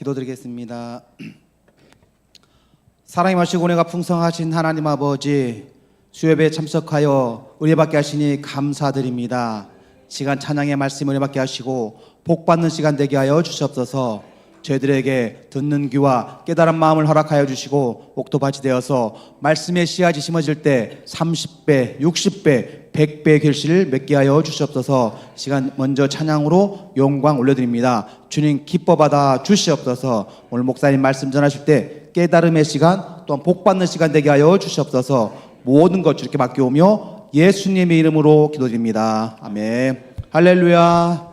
기도드리겠습니다. 사랑이 마시고 은혜가 풍성하신 하나님 아버지, 수요예배에 참석하여 은혜받게 하시니 감사드립니다. 시간 찬양의 말씀 은혜받게 하시고 복받는 시간 되게 하여 주시옵소서. 저희들에게 듣는 귀와 깨달은 마음을 허락하여 주시고 옥토밭이 되어서 말씀의 씨앗이 심어질 때 30배, 60배, 100배의 결실을 맺게 하여 주시옵소서. 시간 먼저 찬양으로 영광 올려드립니다. 주님 기뻐 받아 주시옵소서. 오늘 목사님 말씀 전하실 때 깨달음의 시간 또한 복받는 시간 되게 하여 주시옵소서. 모든 것 주님께 맡겨오며 예수님의 이름으로 기도드립니다. 아멘. 할렐루야.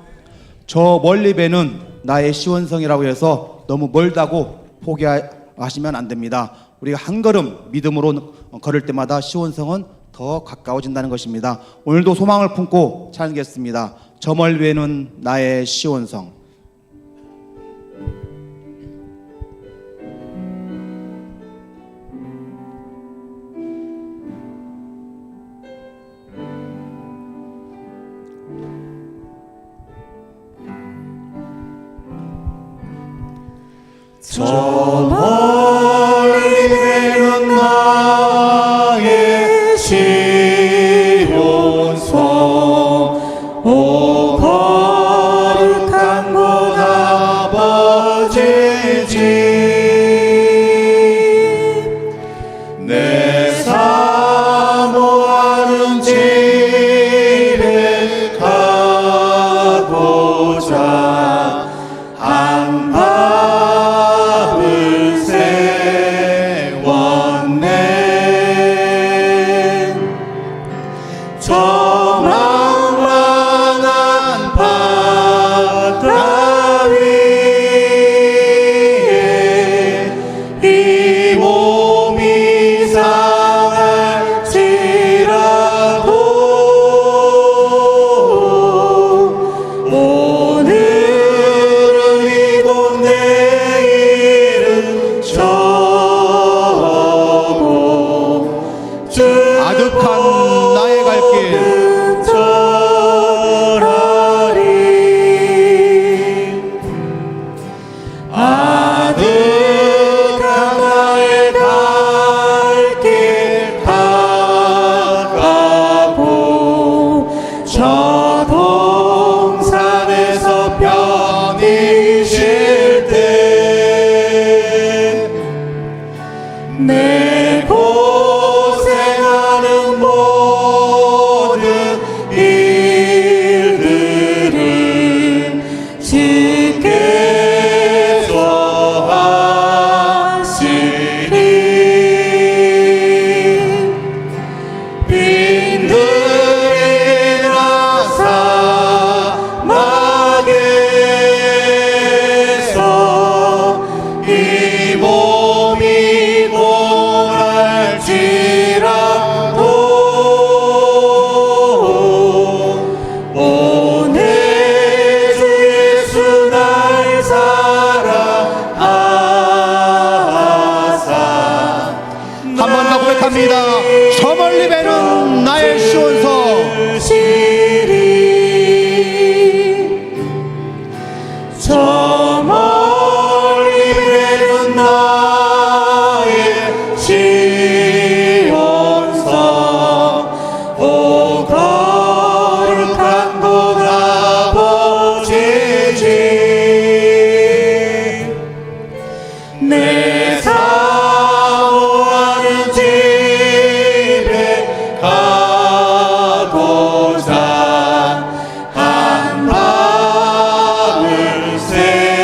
저 멀리 뵈는 나의 시원성이라고 해서 너무 멀다고 포기하시면 안 됩니다. 우리가 한 걸음 믿음으로 걸을 때마다 시원성은 더 가까워진다는 것입니다. 오늘도 소망을 품고 찬양하겠습니다. 저 멀리 뵈는 나의 시원성. 저 멀리 뵈는 나의 시온성, 오 거룩한 곳 아버지 집, 내 사모하는 집에 가고자 한 저 망망한 바다 위에 이 몸이 상할지라도 오늘은 이곳 내일은 저곳 아득한 나의 갈 길, 아득한 나의 갈 길 다가고 저 동산에서 편히 쉴 때 내 고생하는 모든 일들을 주께서 하시리. 빈들이나 사막에서 이 몸이 고날지라도 오늘 주 예수 날 사랑하사 한 번 더 고백합니다. 저 멀리 뵈는 나의 시원성. 저 멀리 뵈는 나의 시온성, 오 거룩한 곳 아버지 집, 내 사모하는 집에 가고자 한 밤을 새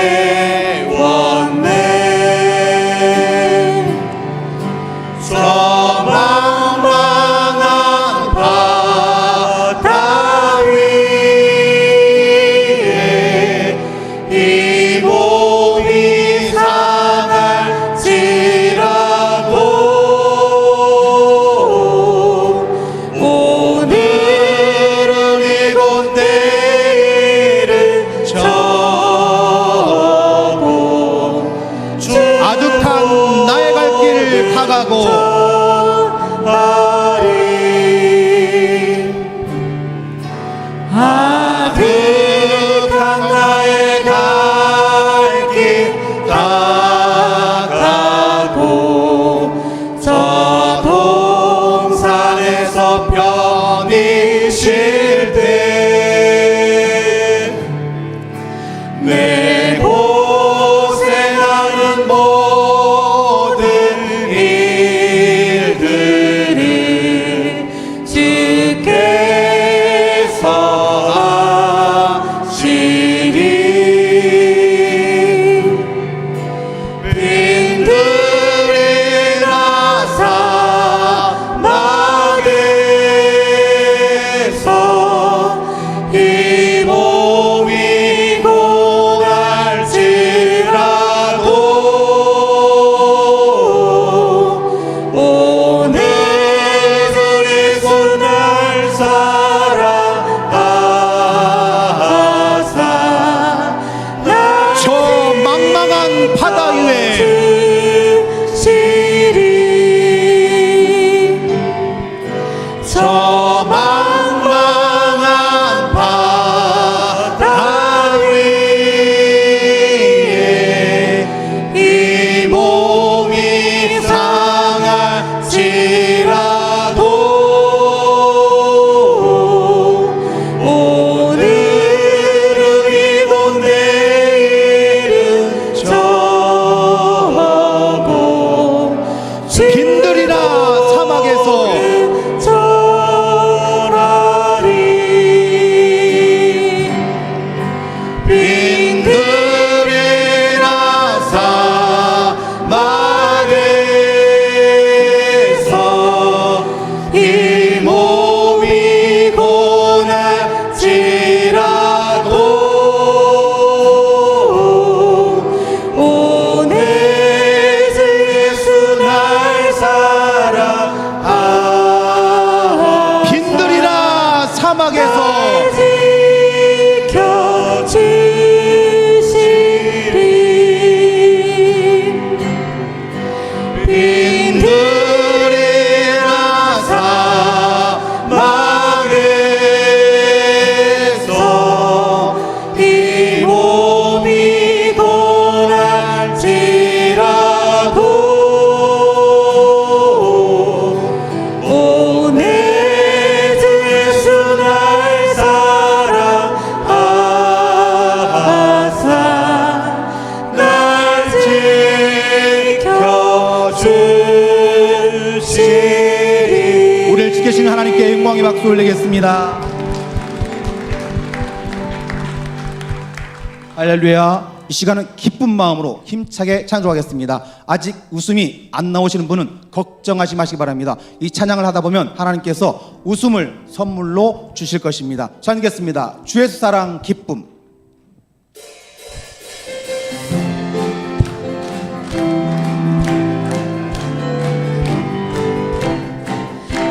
내 고생하는 모든 일들을 주께서 하시리. 빈들이나 사막에서 이 몸이 고갈지라도 오늘 예수 날 사랑하사 저 망망한 바다 위에 주시리. 저 망망한 바다 위에 이 몸이 상할지라도 오늘은 이곳 내일은 저고 빈들이나 사막에서 전하리. 빈들이나 사막에서 이 몸이 고날지라도 오늘 예수 날 사랑하사 빈들이나 사막에서 지켜주시리. 빈들이나 사막에서 이 몸이 고날지라도 오늘 예수 날 사랑하사 날 지켜주시리. 우리를 지키시는 하나님께 영광의 박수 올리겠습니다. 할렐루야. 이 시간은 기쁜 마음으로 힘차게 찬송하겠습니다. 아직 웃음이 안 나오시는 분은 걱정하지 마시기 바랍니다. 이 찬양을 하다 보면 하나님께서 웃음을 선물로 주실 것입니다. 찬양하겠습니다. 주 예수 사랑 기쁨.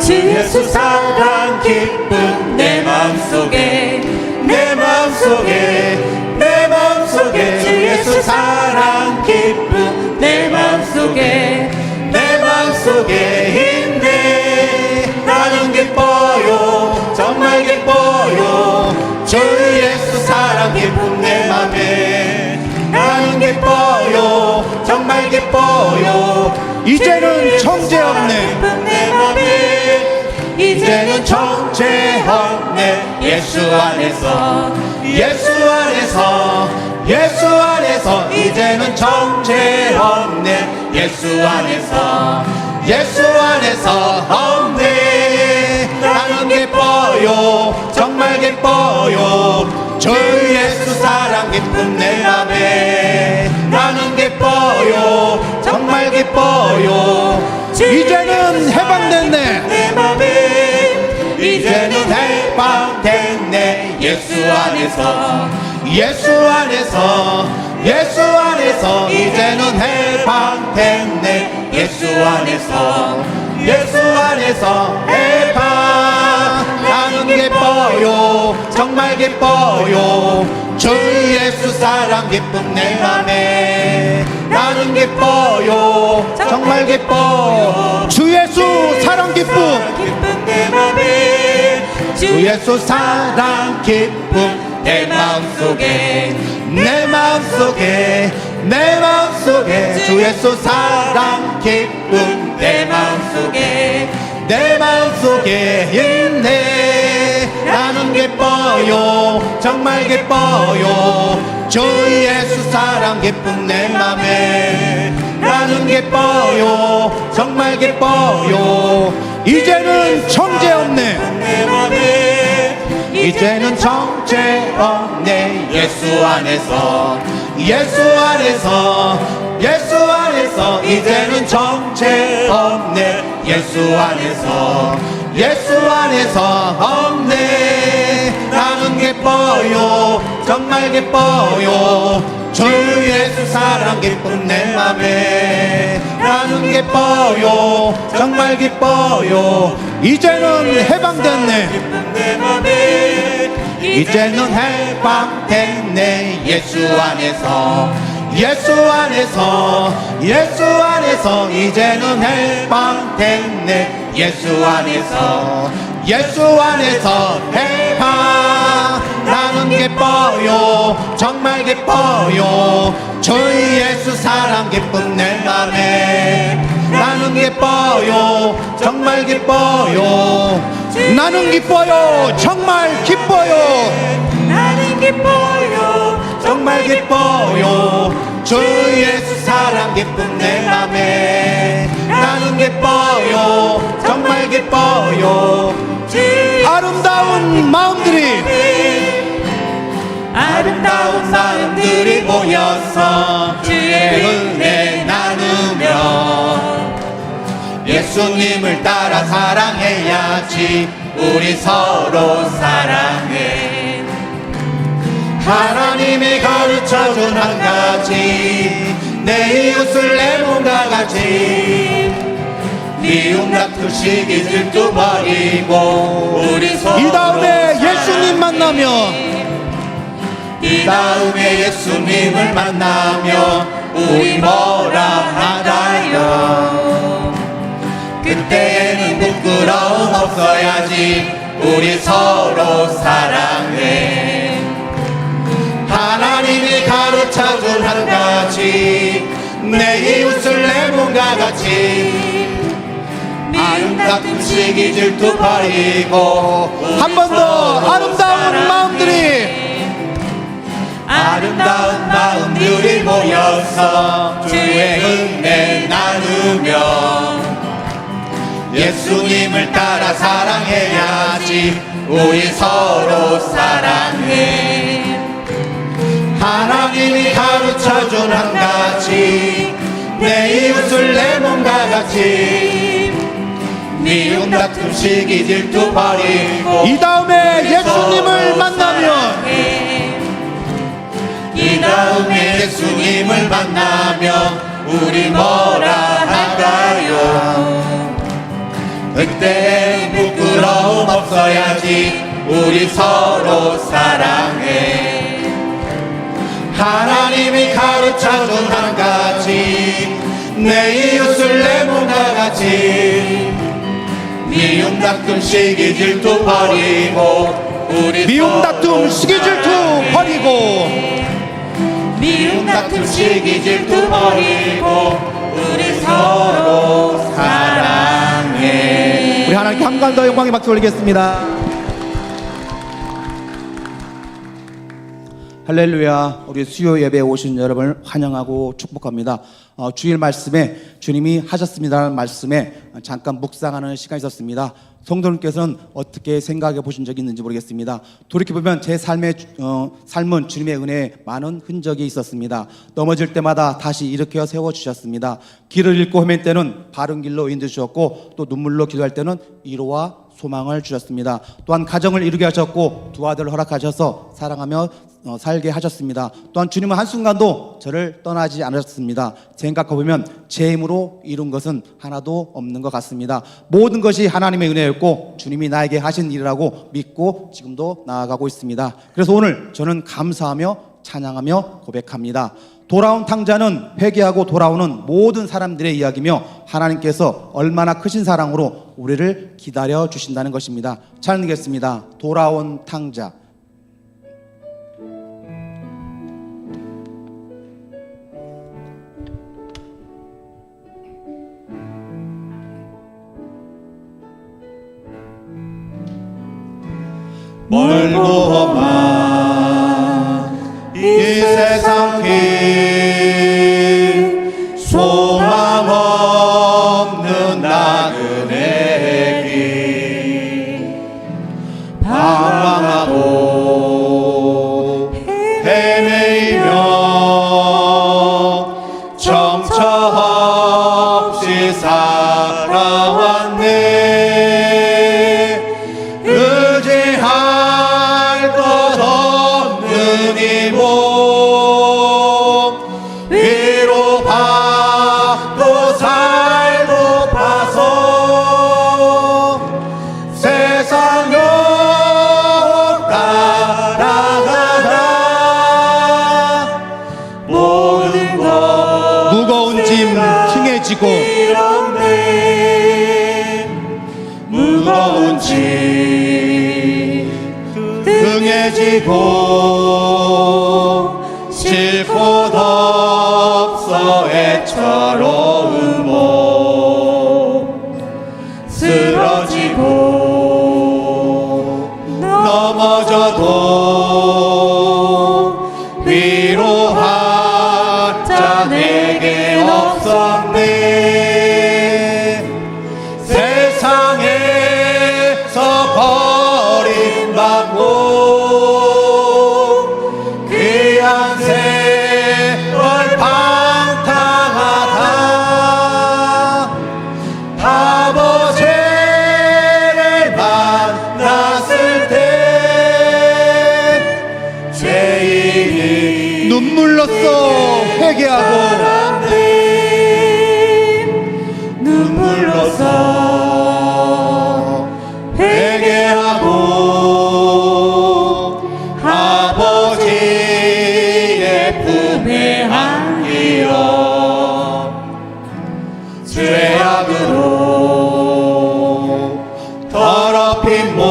주 예수 사랑 기쁨 내 마음속에 내 마음속에 내 마음속에 주 예수 사랑 기쁨 내 마음속에 내 마음속에 있네. 나는 기뻐요 정말 기뻐요. 주 예수 사랑 기쁨 내 맘에 나는 기뻐요 정말 기뻐요. 이제는 정죄 없네. 내 맘에 이제는 정죄 없네. 예수 안에서 예수 안에서 예수 안에서 이제는 정죄 없네. 예수 안에서 예수 안에서 없네. 나는 기뻐요 정말 기뻐요. 주 예수 사랑 기쁨 내 맘에 나는 기뻐요 정말 기뻐요. 이제는 해방됐네. 내 맘에 이제는 해방됐네. 예수 안에서 예수 안에서 예수 안에서 이제는 해방됐네. 예수 안에서 예수 안에서 해방. 나는 기뻐요 정말 기뻐요. 주 예수 사랑 기쁨 내 맘에 나는 기뻐요 정말 기뻐요. 주 예수 사랑 기쁨. 기쁨 내 맘에 주 예수 사랑 기쁨 내 마음속에 내 마음속에 내 마음속에 주 예수 사랑 기쁨 내 마음속에 내 마음속에 있네. 나는 기뻐요 정말 기뻐요 주 예수 사랑 기쁜 내 맘에 나는 기뻐요 정말 기뻐요 이제는 정죄 없네. 내 맘에 이제는 정죄 없네 예수 안에서 예수 안에서 예수 안에서 이제는 정죄 없네 예수 안에서 예수 안에서 없네 나는 기뻐요 정말 기뻐요 주 예수 사랑 기쁜 내 맘에 나는 기뻐요 정말 기뻐요 이제는 해방됐네. 기쁜 내 맘에 이제는 해방됐네 예수 안에서 예수 안에서 예수 안에서 이제는 해방됐네 예수 안에서 예수 안에서 해방 나는 기뻐요 정말 기뻐요 주 예수 사랑 기쁜 내 맘에 나는 기뻐요 정말 기뻐요 나는 기뻐요. 정말 기뻐요. 나는 기뻐요 정말 기뻐요 주 예수 사랑 기쁜 내 맘에 나는 기뻐요 정말 기뻐요 아름다운 마음들이 아름다운 마음들이 모여서 주의 은혜 나누며 예수님을 따라 사랑해야지 우리 서로 사랑해 하나님이 가르쳐준 한 가지 내 이웃을 내 몸과 같이 미움 다투 시기 질투 버리고 우리 서로 이 다음에 예수님 만나면 이 다음에 예수님을 만나며 우리 뭐라 하나요 그때에는 부끄러움 없어야지 우리 서로 사랑해 하나님이 가르쳐준 한 가지 내 이웃을 내 몸과 같이 미움 다툼 시기 질투 버리고 한 번 더 아름다운 마음들이 아름다운 마음들이 모여서 주의 은혜 나누며 예수님을 따라 사랑해야지 우리 서로 사랑해 하나님이 가르쳐준 한 가지 내 이웃을 내 몸과 같이 미움 다툼 시기 질투 버리고 이 다음에 예수님을 만나면 이 다음에 예수님을 만나면 우리 뭐라 할까요 그때 부끄러움 없어야지 우리 서로 사랑해 하나님이 가르쳐준 한 가지 내 이웃을 내 몸과 같이 미움 다툼 시기 질투 버리고 우리 미움 다툼 시기 질투 버리고 미움 다툼 시기 질투 버리고 우리 서로 사랑해 우리 하나님께 감사과 영광의 박수 올리겠습니다. 할렐루야. 우리 수요 예배에 오신 여러분을 환영하고 축복합니다. 주일 말씀에 주님이 하셨습니다라는 말씀에 잠깐 묵상하는 시간이 있었습니다. 성도님께서는 어떻게 생각해 보신 적이 있는지 모르겠습니다. 돌이켜보면 제 삶은 주님의 은혜에 많은 흔적이 있었습니다. 넘어질 때마다 다시 일으켜 세워주셨습니다. 길을 잃고 헤맬 때는 바른 길로 인도주셨고 또 눈물로 기도할 때는 위로와 소망을 주셨습니다. 또한 가정을 이루게 하셨고 두 아들을 허락하셔서 사랑하며 살게 하셨습니다. 또한 주님은 한순간도 저를 떠나지 않으셨습니다. 생각해보면 제 힘으로 이룬 것은 하나도 없는 것 같습니다. 모든 것이 하나님의 은혜였고 주님이 나에게 하신 일이라고 믿고 지금도 나아가고 있습니다. 그래서 오늘 저는 감사하며 찬양하며 고백합니다. 돌아온 탕자는 회개하고 돌아오는 모든 사람들의 이야기며 하나님께서 얼마나 크신 사랑으로 우리를 기다려 주신다는 것입니다. 찬양하겠습니다. 돌아온 탕자. 멀고만 이 세상 길 소망 없는 나그네 길 방황하고 헤매이며 정처 없이 살아왔네. 의지할 것 없는 이 몸 위로받고 살고 파서 세상 욕 따라가다 모든 것 무거운 짐轻해지고 무거운 짐 등에 지고 쉴 곳 없어 애처로운 몸 쓰러지고 넘어져도 위로할 자 내겐 없었네. 세상에서 버림받고 귀한 세월 방탕하다 아버지를 만났을 때 죄인이 눈물로써 회개하고 눈물로써 회개하고 아버지의 품에 안기어 죄악으로 더럽힌 몸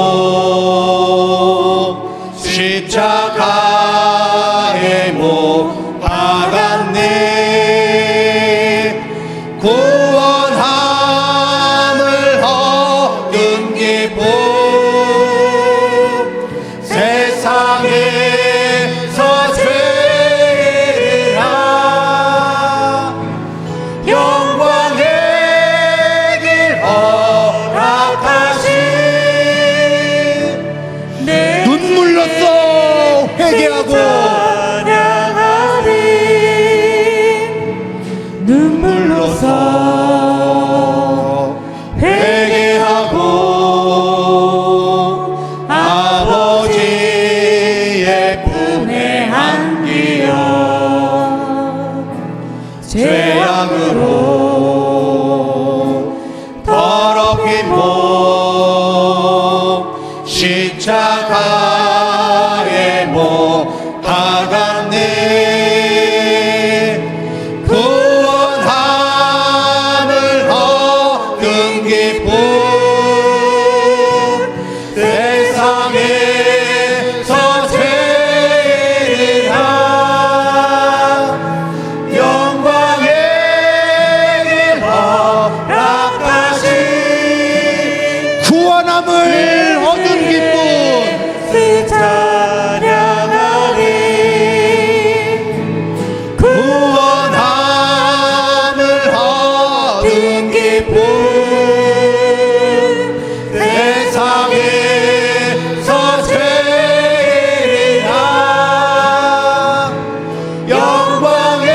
십자가에 못 박았네. 구원함을 얻은 기쁨 세상에서 죄인아 영광의 길 허락하신 내 눈물로써 회개하고 눈물로써 회개하고 아버지의 품에 안기어 죄악으로 더럽힌 몸 십자가에 못 박았네. 구원함을 얻은 기쁨 세상에서 죄인아 영광의 길 허락하신 구원함을 얻은 기쁨 찬양하리. 구원함을 얻은 기쁨 세상에서 죄인아 영광의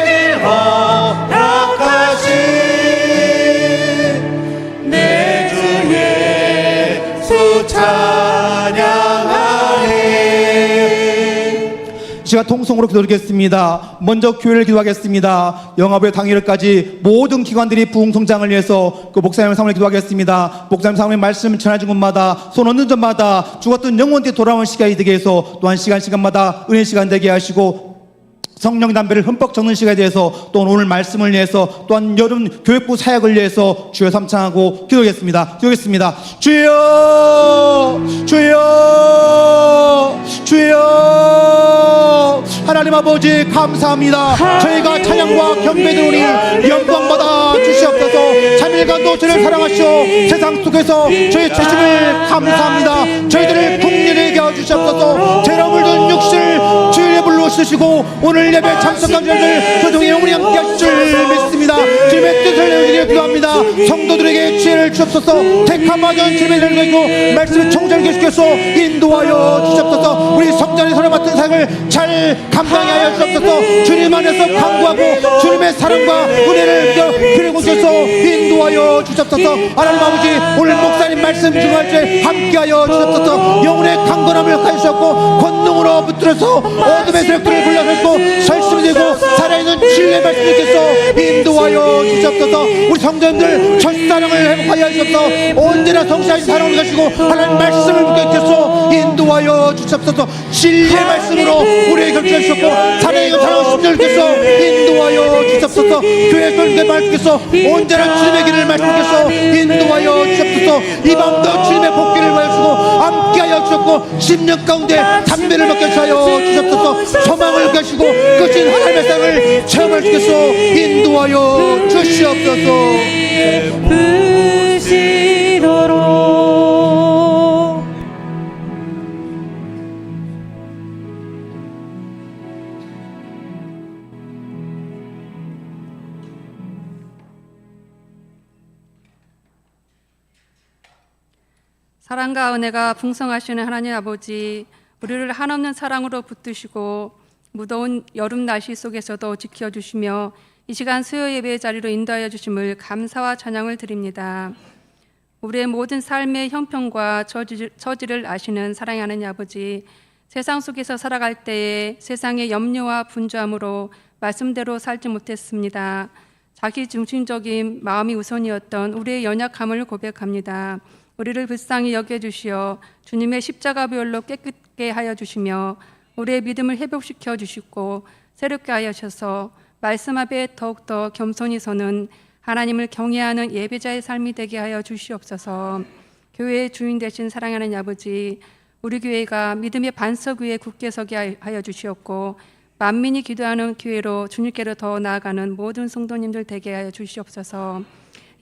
길 허락하신 내 주 예수 찬양하리. 제가 통성으로 기도드리겠습니다. 먼저 교회를 기도하겠습니다. 영화부의 당일까지 모든 기관들이 부흥성장을 위해서 그 목사님 사모님 기도하겠습니다. 목사님 사모님 말씀 전해준 곳마다 손 얻는 점마다 죽었던 영혼들이 돌아오는 시간이 되게 해서 또한 시간마다 은혜 시간 되게 하시고 성령 담배를 흠뻑 적는 시간에 대해서 또 오늘 말씀을 위해서 또한 여름 교육부 사역을 위해서 주여 삼창하고 기도하겠습니다. 기도하겠습니다. 주여 주여 주여 하나님 아버지 감사합니다. 저희가 찬양과 경배 드리니 영광받아 주시옵소서. 참일간도 저를 사랑하시오. 세상 속에서 저희 죄심을 감사합니다. 저희들을 풍년하게 하여 주시옵소서. 죄를 든 육신을 주의 불로 쓰시고 오늘 예배 참석한 저희들 조정에 영원히 함께 하실 줄 믿습니다. 주님의 뜻을 내어주기를 기도합니다. 성도들에게 지혜를 주옵소서. 택함 받은 주님의 자리가 있고 말씀을 청절하게 주께서 인도하여 주시옵소서. 우리 성전의 손에 맡은 사역을 잘 감당하게 하여 주옵소서. 주님 안에서 강구하고 주님의 사랑과 은혜를 필요고 주셔서 인도하여 주옵소서. 하나님 아버지 오늘 목사님 말씀 중할 때 함께하여 주옵소서. 영혼의 강건함을 가주셨고 권능으로 붙들어서 어둠의 세력들을 불러서고 설심이 되고 살아있는 진리의 말씀께서 인도하여 주옵소서. 우리 성도님들 첫사랑을 회복하여 주옵소서. 언제나 성실하신 사랑을 가지고 하나님 말씀을 묻게 주셔서 인도하여 주옵소서. 진리의 말씀으로 우리에게 결정해 주셨고 살아있는 사랑을 심정께서 인도하여 주옵소서. 교회 설계 말씀께서 언제나 주님의 길을 말씀께서 인도하여 주옵소서. 이 밤도 주님의 복귀를 보여주고 함께하여 주셨고 10년 가운데 담배를 먹게 하여 주옵소서. 소망을 가시고 끝인 하나님의 사랑을 체험할 수 있게 인도하여 주시옵소서. 사랑과 은혜가 풍성하시는 하나님 아버지, 우리를 한없는 사랑으로 붙드시고 무더운 여름 날씨 속에서도 지켜주시며 이 시간 수요 예배의 자리로 인도하여 주심을 감사와 찬양을 드립니다. 우리의 모든 삶의 형편과 처지를 아시는 사랑의 하나님 아버지, 세상 속에서 살아갈 때에 세상의 염려와 분주함으로 말씀대로 살지 못했습니다. 자기 중심적인 마음이 우선이었던 우리의 연약함을 고백합니다. 우리를 불쌍히 여겨주시어 주님의 십자가 보혈로 깨끗게 하여 주시며 우리의 믿음을 회복시켜 주시고 새롭게 하여 주셔서 말씀 앞에 더욱더 겸손히 서는 하나님을 경외하는 예배자의 삶이 되게 하여 주시옵소서. 교회의 주인 되신 사랑하는 아버지, 우리 교회가 믿음의 반석 위에 굳게 서게 하여 주시옵고 만민이 기도하는 교회로 주님께로 더 나아가는 모든 성도님들 되게 하여 주시옵소서.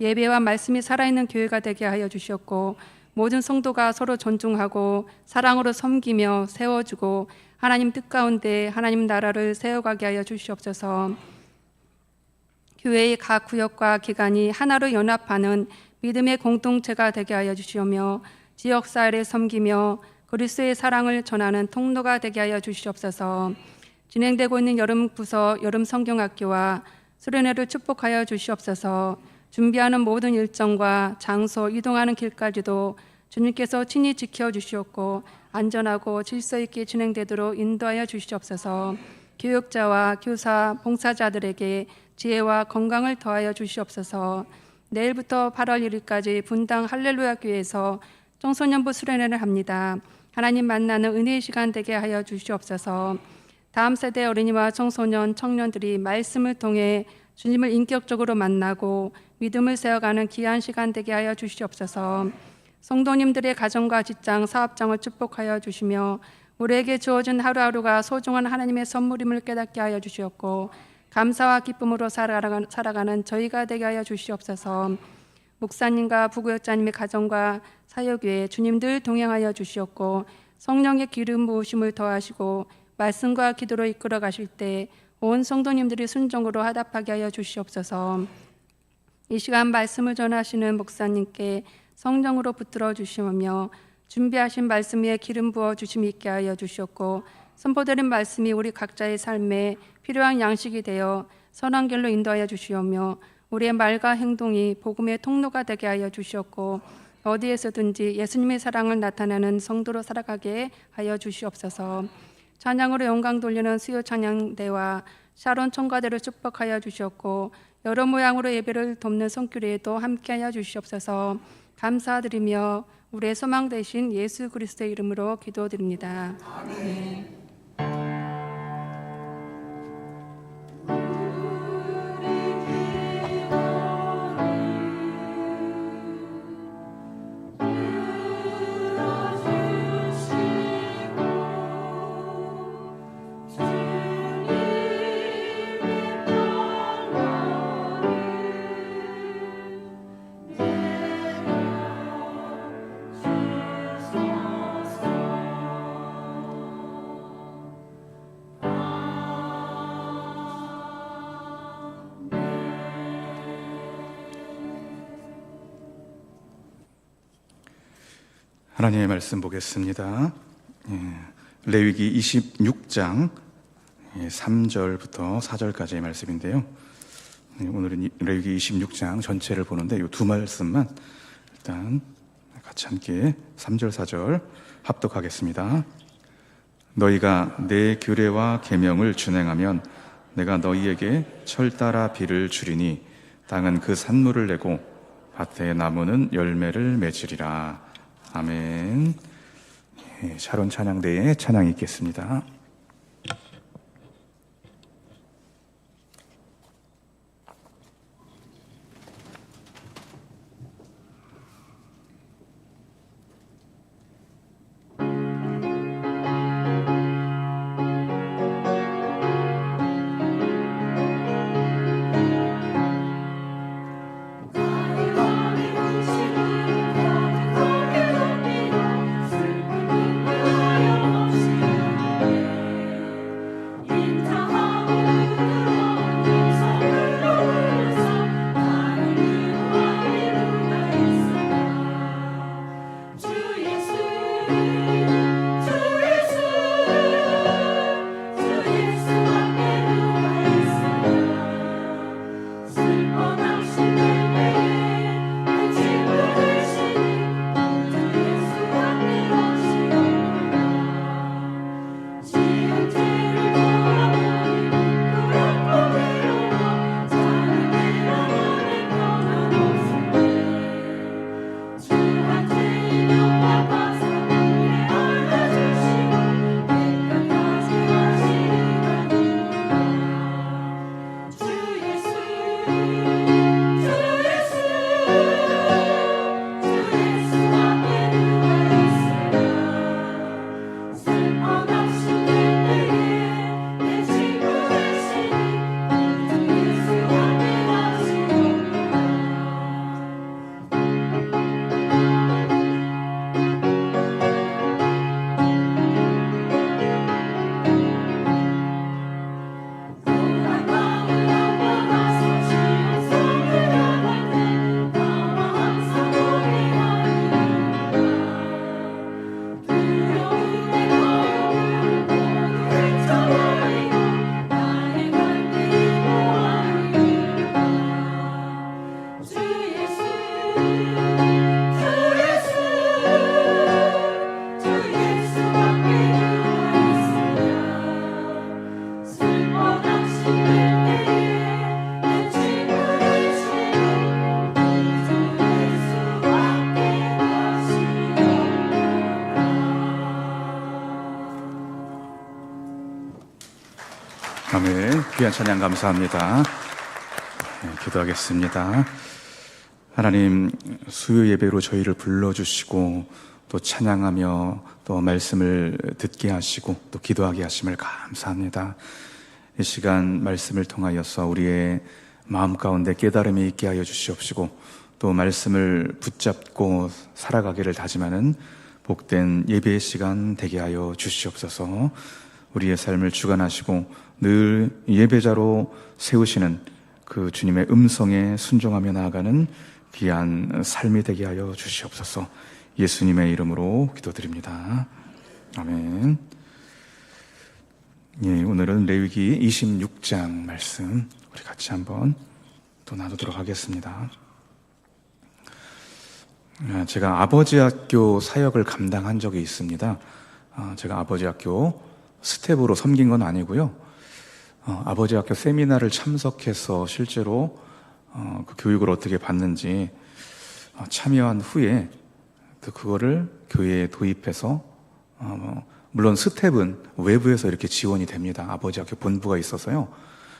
예배와 말씀이 살아있는 교회가 되게 하여 주시옵고 모든 성도가 서로 존중하고 사랑으로 섬기며 세워주고 하나님 뜻 가운데 하나님 나라를 세워가게 하여 주시옵소서. 교회의 각 구역과 기관이 하나로 연합하는 믿음의 공동체가 되게 하여 주시오며 지역사회를 섬기며 그리스도의 사랑을 전하는 통로가 되게 하여 주시옵소서. 진행되고 있는 여름 부서 여름 성경학교와 수련회를 축복하여 주시옵소서. 준비하는 모든 일정과 장소, 이동하는 길까지도 주님께서 친히 지켜주시옵고 안전하고 질서 있게 진행되도록 인도하여 주시옵소서. 교육자와 교사, 봉사자들에게 지혜와 건강을 더하여 주시옵소서. 내일부터 8월 1일까지 분당 할렐루야 교회에서 청소년부 수련회를 합니다. 하나님 만나는 은혜의 시간 되게 하여 주시옵소서. 다음 세대 어린이와 청소년, 청년들이 말씀을 통해 주님을 인격적으로 만나고 믿음을 세워가는 귀한 시간 되게 하여 주시옵소서. 성도님들의 가정과 직장, 사업장을 축복하여 주시며 우리에게 주어진 하루하루가 소중한 하나님의 선물임을 깨닫게 하여 주시옵고 감사와 기쁨으로 살아가는 저희가 되게 하여 주시옵소서. 목사님과 부교육자님의 가정과 사역에 주님들 동행하여 주시옵고 성령의 기름 부으심을 더하시고 말씀과 기도로 이끌어 가실 때 온 성도님들이 순종으로 화답하게 하여 주시옵소서. 이 시간 말씀을 전하시는 목사님께 성령으로 붙들어 주시며 준비하신 말씀 위에 기름 부어 주심 있게 하여 주시옵고 선포드린 말씀이 우리 각자의 삶에 필요한 양식이 되어 선한 길로 인도하여 주시오며 우리의 말과 행동이 복음의 통로가 되게 하여 주시옵고 어디에서든지 예수님의 사랑을 나타내는 성도로 살아가게 하여 주시옵소서. 찬양으로 영광 돌리는 수요 찬양대와 샤론 총가대를 축복하여 주시옵고 여러 모양으로 예배를 돕는 손길에도 함께하여 주시옵소서. 감사드리며 우리의 소망 되신 예수 그리스도의 이름으로 기도드립니다. 아멘. 하나님의 말씀 보겠습니다. 레위기 26장 3절부터 4절까지의 말씀인데요. 오늘은 레위기 26장 전체를 보는데 이 두 말씀만 일단 같이 함께 3절 4절 합독하겠습니다. 너희가 내 규례와 계명을 준행하면 내가 너희에게 철 따라 비를 주리니 땅은 그 산물을 내고 밭의 나무는 열매를 맺으리라. 아멘. 샤론 찬양대에 찬양이 있겠습니다. 아멘. 귀한 찬양 감사합니다. 기도하겠습니다. 하나님, 수요 예배로 저희를 불러주시고 또 찬양하며 또 말씀을 듣게 하시고 또 기도하게 하심을 감사합니다. 이 시간 말씀을 통하여서 우리의 마음 가운데 깨달음이 있게 하여 주시옵시고 또 말씀을 붙잡고 살아가기를 다짐하는 복된 예배의 시간 되게 하여 주시옵소서. 우리의 삶을 주관하시고 늘 예배자로 세우시는 그 주님의 음성에 순종하며 나아가는 귀한 삶이 되게 하여 주시옵소서. 예수님의 이름으로 기도드립니다. 아멘. 예, 오늘은 레위기 26장 말씀 우리 같이 한번 또 나누도록 하겠습니다. 제가 아버지 학교 사역을 감당한 적이 있습니다. 제가 아버지 학교 스텝으로 섬긴 건 아니고요. 아버지 학교 세미나를 참석해서 실제로 그 교육을 어떻게 받는지 참여한 후에 그거를 교회에 도입해서 물론 스텝은 외부에서 이렇게 지원이 됩니다. 아버지 학교 본부가 있어서요.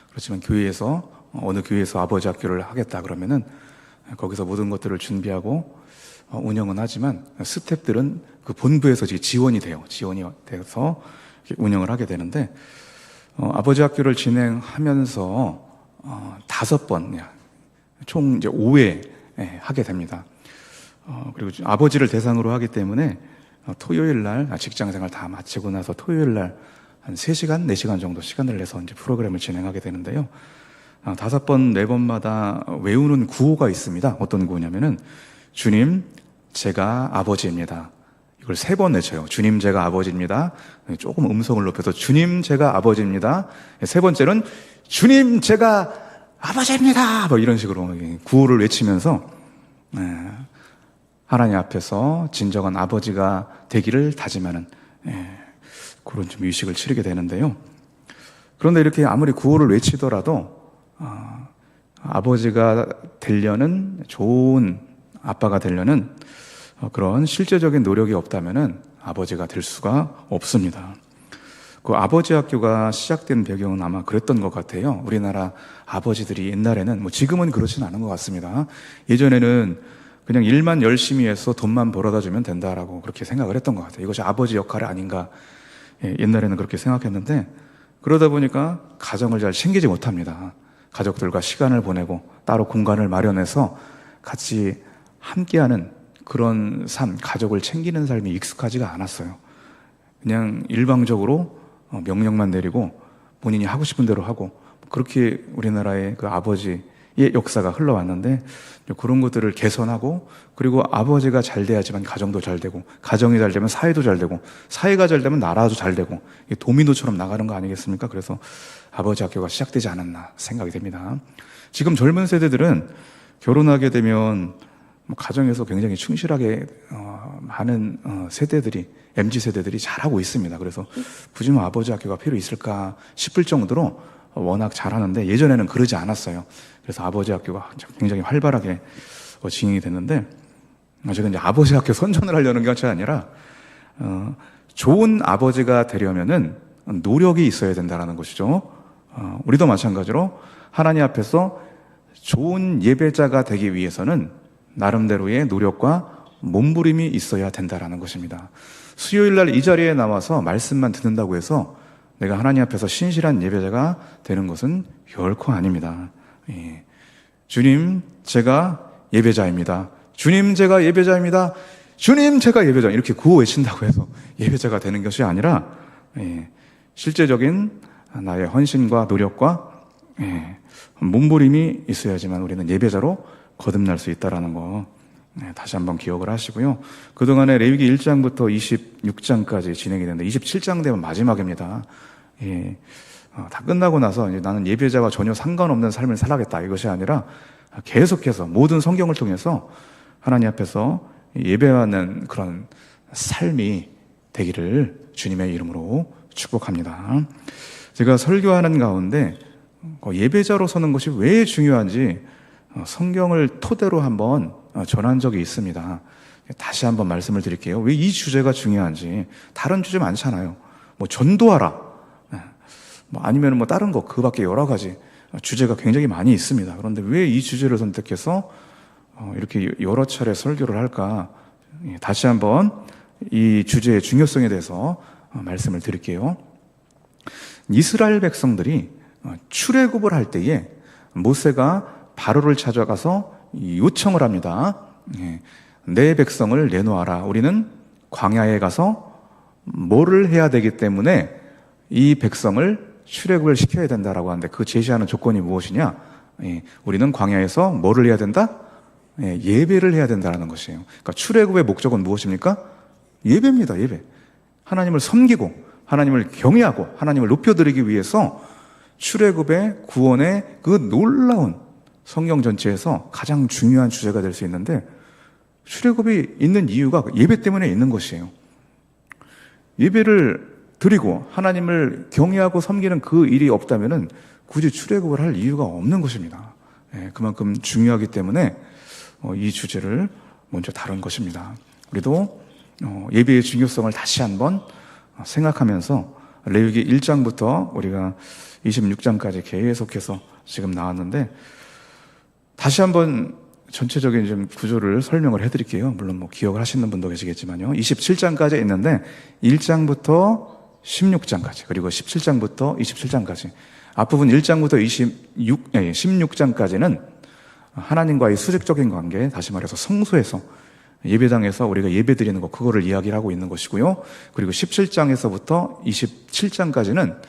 그렇지만 교회에서 어느 교회에서 아버지 학교를 하겠다 그러면은 거기서 모든 것들을 준비하고 운영은 하지만 스텝들은 그 본부에서 지원이 돼요. 지원이 돼서 운영을 하게 되는데 아버지 학교를 진행하면서 5번 총 이제 5회 하게 됩니다. 그리고 아버지를 대상으로 하기 때문에 토요일 날 직장 생활 다 마치고 나서 토요일 날 한 3시간, 4시간 정도 시간을 내서 이제 프로그램을 진행하게 되는데요. 5번, 4번마다 외우는 구호가 있습니다. 어떤 구호냐면은 주님, 제가 아버지입니다. 이걸 3번 외쳐요. 주님 제가 아버지입니다. 조금 음성을 높여서 주님 제가 아버지입니다. 3번째는 주님 제가 아버지입니다. 뭐 이런 식으로 구호를 외치면서 하나님 앞에서 진정한 아버지가 되기를 다짐하는 그런 좀 의식을 치르게 되는데요. 그런데 이렇게 아무리 구호를 외치더라도 아버지가 되려는, 좋은 아빠가 되려는 그런 실제적인 노력이 없다면은 아버지가 될 수가 없습니다. 그 아버지 학교가 시작된 배경은 아마 그랬던 것 같아요. 우리나라 아버지들이 옛날에는, 뭐 지금은 그렇진 않은 것 같습니다. 예전에는 그냥 일만 열심히 해서 돈만 벌어다 주면 된다라고 그렇게 생각을 했던 것 같아요. 이것이 아버지 역할이 아닌가. 옛날에는 그렇게 생각했는데, 그러다 보니까 가정을 잘 챙기지 못합니다. 가족들과 시간을 보내고 따로 공간을 마련해서 같이 함께하는 그런 삶, 가족을 챙기는 삶이 익숙하지가 않았어요. 그냥 일방적으로 명령만 내리고 본인이 하고 싶은 대로 하고, 그렇게 우리나라의 그 아버지의 역사가 흘러왔는데, 그런 것들을 개선하고, 그리고 아버지가 잘 돼야지만 가정도 잘 되고, 가정이 잘 되면 사회도 잘 되고, 사회가 잘 되면 나라도 잘 되고, 도미노처럼 나가는 거 아니겠습니까? 그래서 아버지 학교가 시작되지 않았나 생각이 됩니다. 지금 젊은 세대들은 결혼하게 되면 가정에서 굉장히 충실하게 많은 세대들이, MZ 세대들이 잘하고 있습니다. 그래서 굳이 뭐 아버지 학교가 필요 있을까 싶을 정도로 워낙 잘하는데, 예전에는 그러지 않았어요. 그래서 아버지 학교가 굉장히 활발하게 진행이 됐는데, 제가 이제 아버지 학교 선전을 하려는 것이 아니라 좋은 아버지가 되려면은 노력이 있어야 된다는 것이죠. 우리도 마찬가지로 하나님 앞에서 좋은 예배자가 되기 위해서는 나름대로의 노력과 몸부림이 있어야 된다는 것입니다. 수요일 날 이 자리에 나와서 말씀만 듣는다고 해서 내가 하나님 앞에서 신실한 예배자가 되는 것은 결코 아닙니다. 주님, 제가 예배자입니다. 주님, 제가 예배자입니다. 주님, 제가 예배자. 이렇게 구호 외친다고 해서 예배자가 되는 것이 아니라 실제적인 나의 헌신과 노력과 몸부림이 있어야지만 우리는 예배자로 거듭날 수 있다는 거 다시 한번 기억을 하시고요. 그동안에 레위기 1장부터 26장까지 진행이 됐는데 27장 되면 마지막입니다. 다 끝나고 나서 이제 나는 예배자와 전혀 상관없는 삶을 살아야겠다, 이것이 아니라 계속해서 모든 성경을 통해서 하나님 앞에서 예배하는 그런 삶이 되기를 주님의 이름으로 축복합니다. 제가 설교하는 가운데 예배자로 서는 것이 왜 중요한지 성경을 토대로 한번 전한 적이 있습니다. 다시 한번 말씀을 드릴게요. 왜 이 주제가 중요한지. 다른 주제 많잖아요. 뭐 전도하라, 뭐 아니면 뭐 다른 거, 그 밖에 여러 가지 주제가 굉장히 많이 있습니다. 그런데 왜 이 주제를 선택해서 이렇게 여러 차례 설교를 할까? 다시 한번 이 주제의 중요성에 대해서 말씀을 드릴게요. 이스라엘 백성들이 출애굽을 할 때에 모세가 바로를 찾아가서 요청을 합니다. 내 백성을 내놓아라. 우리는 광야에 가서 뭐를 해야 되기 때문에 이 백성을 출애굽을 시켜야 된다라고 하는데, 그 제시하는 조건이 무엇이냐? 우리는 광야에서 뭐를 해야 된다? 예배를 해야 된다는 것이에요. 그러니까 출애굽의 목적은 무엇입니까? 예배입니다. 예배. 하나님을 섬기고 하나님을 경외하고 하나님을 높여드리기 위해서 출애굽의 구원의 그 놀라운 성경 전체에서 가장 중요한 주제가 될 수 있는데, 출애굽이 있는 이유가 예배 때문에 있는 것이에요. 예배를 드리고 하나님을 경외하고 섬기는 그 일이 없다면은 굳이 출애굽을 할 이유가 없는 것입니다. 그만큼 중요하기 때문에 이 주제를 먼저 다룬 것입니다. 우리도 예배의 중요성을 다시 한번 생각하면서 레위기 1장부터 우리가 26장까지 계속해서 지금 나왔는데, 다시 한번 전체적인 좀 구조를 설명을 해드릴게요. 물론 뭐 기억을 하시는 분도 계시겠지만요. 27장까지 있는데 1장부터 16장까지, 그리고 17장부터 27장까지, 앞부분 1장부터 16장까지는 하나님과의 수직적인 관계, 다시 말해서 성소에서 예배당에서 우리가 예배 드리는 것, 그거를 이야기를 하고 있는 것이고요. 그리고 17장에서부터 27장까지는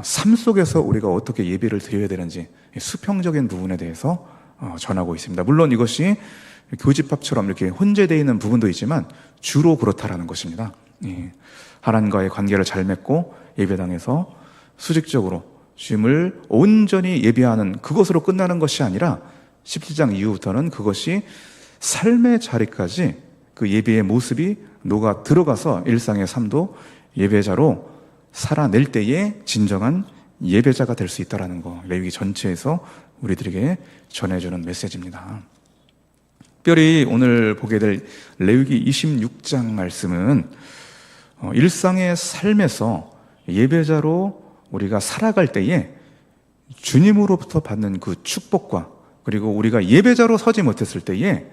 삶 속에서 우리가 어떻게 예배를 드려야 되는지 수평적인 부분에 대해서 전하고 있습니다. 물론 이것이 교집합처럼 이렇게 혼재되어 있는 부분도 있지만 주로 그렇다라는 것입니다. 예. 하나님과의 관계를 잘 맺고 예배당에서 수직적으로 주님을 온전히 예배하는 그것으로 끝나는 것이 아니라 17장 이후부터는 그것이 삶의 자리까지 그 예배의 모습이 녹아 들어가서 일상의 삶도 예배자로 살아낼 때에 진정한 예배자가 될 수 있다는 거, 레위기 전체에서 우리들에게 전해주는 메시지입니다. 특별히 오늘 보게 될 레위기 26장 말씀은 일상의 삶에서 예배자로 우리가 살아갈 때에 주님으로부터 받는 그 축복과 그리고 우리가 예배자로 서지 못했을 때에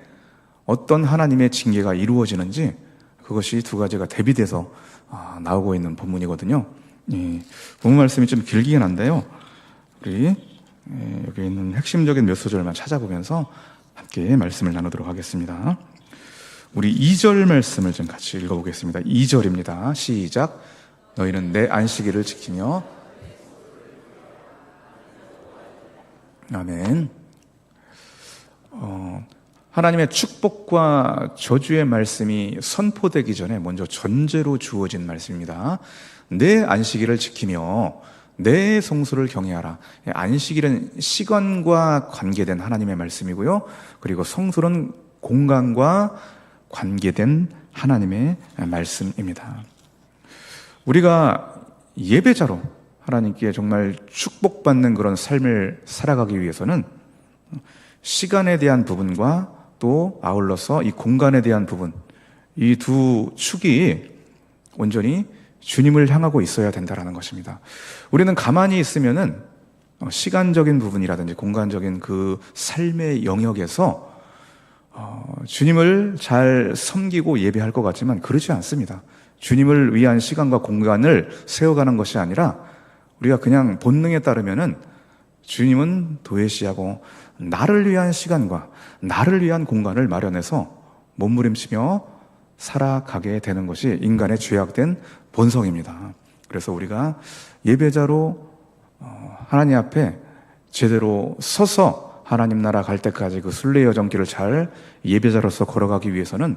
어떤 하나님의 징계가 이루어지는지 그것이 두 가지가 대비돼서 나오고 있는 본문이거든요. 본문 말씀이 좀 길긴 한데요. 우리 여기 있는 핵심적인 몇 소절만 찾아보면서 함께 말씀을 나누도록 하겠습니다. 우리 2절 말씀을 좀 같이 읽어보겠습니다. 2절입니다. 시작. 너희는 내 안식일을 지키며 아멘. 하나님의 축복과 저주의 말씀이 선포되기 전에 먼저 전제로 주어진 말씀입니다. 내 안식일을 지키며 내 성수를 경외하라. 안식일은 시간과 관계된 하나님의 말씀이고요. 그리고 성수는 공간과 관계된 하나님의 말씀입니다. 우리가 예배자로 하나님께 정말 축복받는 그런 삶을 살아가기 위해서는 시간에 대한 부분과 또 아울러서 이 공간에 대한 부분, 이 두 축이 온전히 주님을 향하고 있어야 된다는 것입니다. 우리는 가만히 있으면은 시간적인 부분이라든지 공간적인 그 삶의 영역에서 주님을 잘 섬기고 예배할 것 같지만 그렇지 않습니다. 주님을 위한 시간과 공간을 세워가는 것이 아니라 우리가 그냥 본능에 따르면은 주님은 도외시하고 나를 위한 시간과 나를 위한 공간을 마련해서 몸부림치며 살아가게 되는 것이 인간의 죄악된 본성입니다. 그래서 우리가 예배자로 하나님 앞에 제대로 서서 하나님 나라 갈 때까지 그 순례 여정길을 잘 예배자로서 걸어가기 위해서는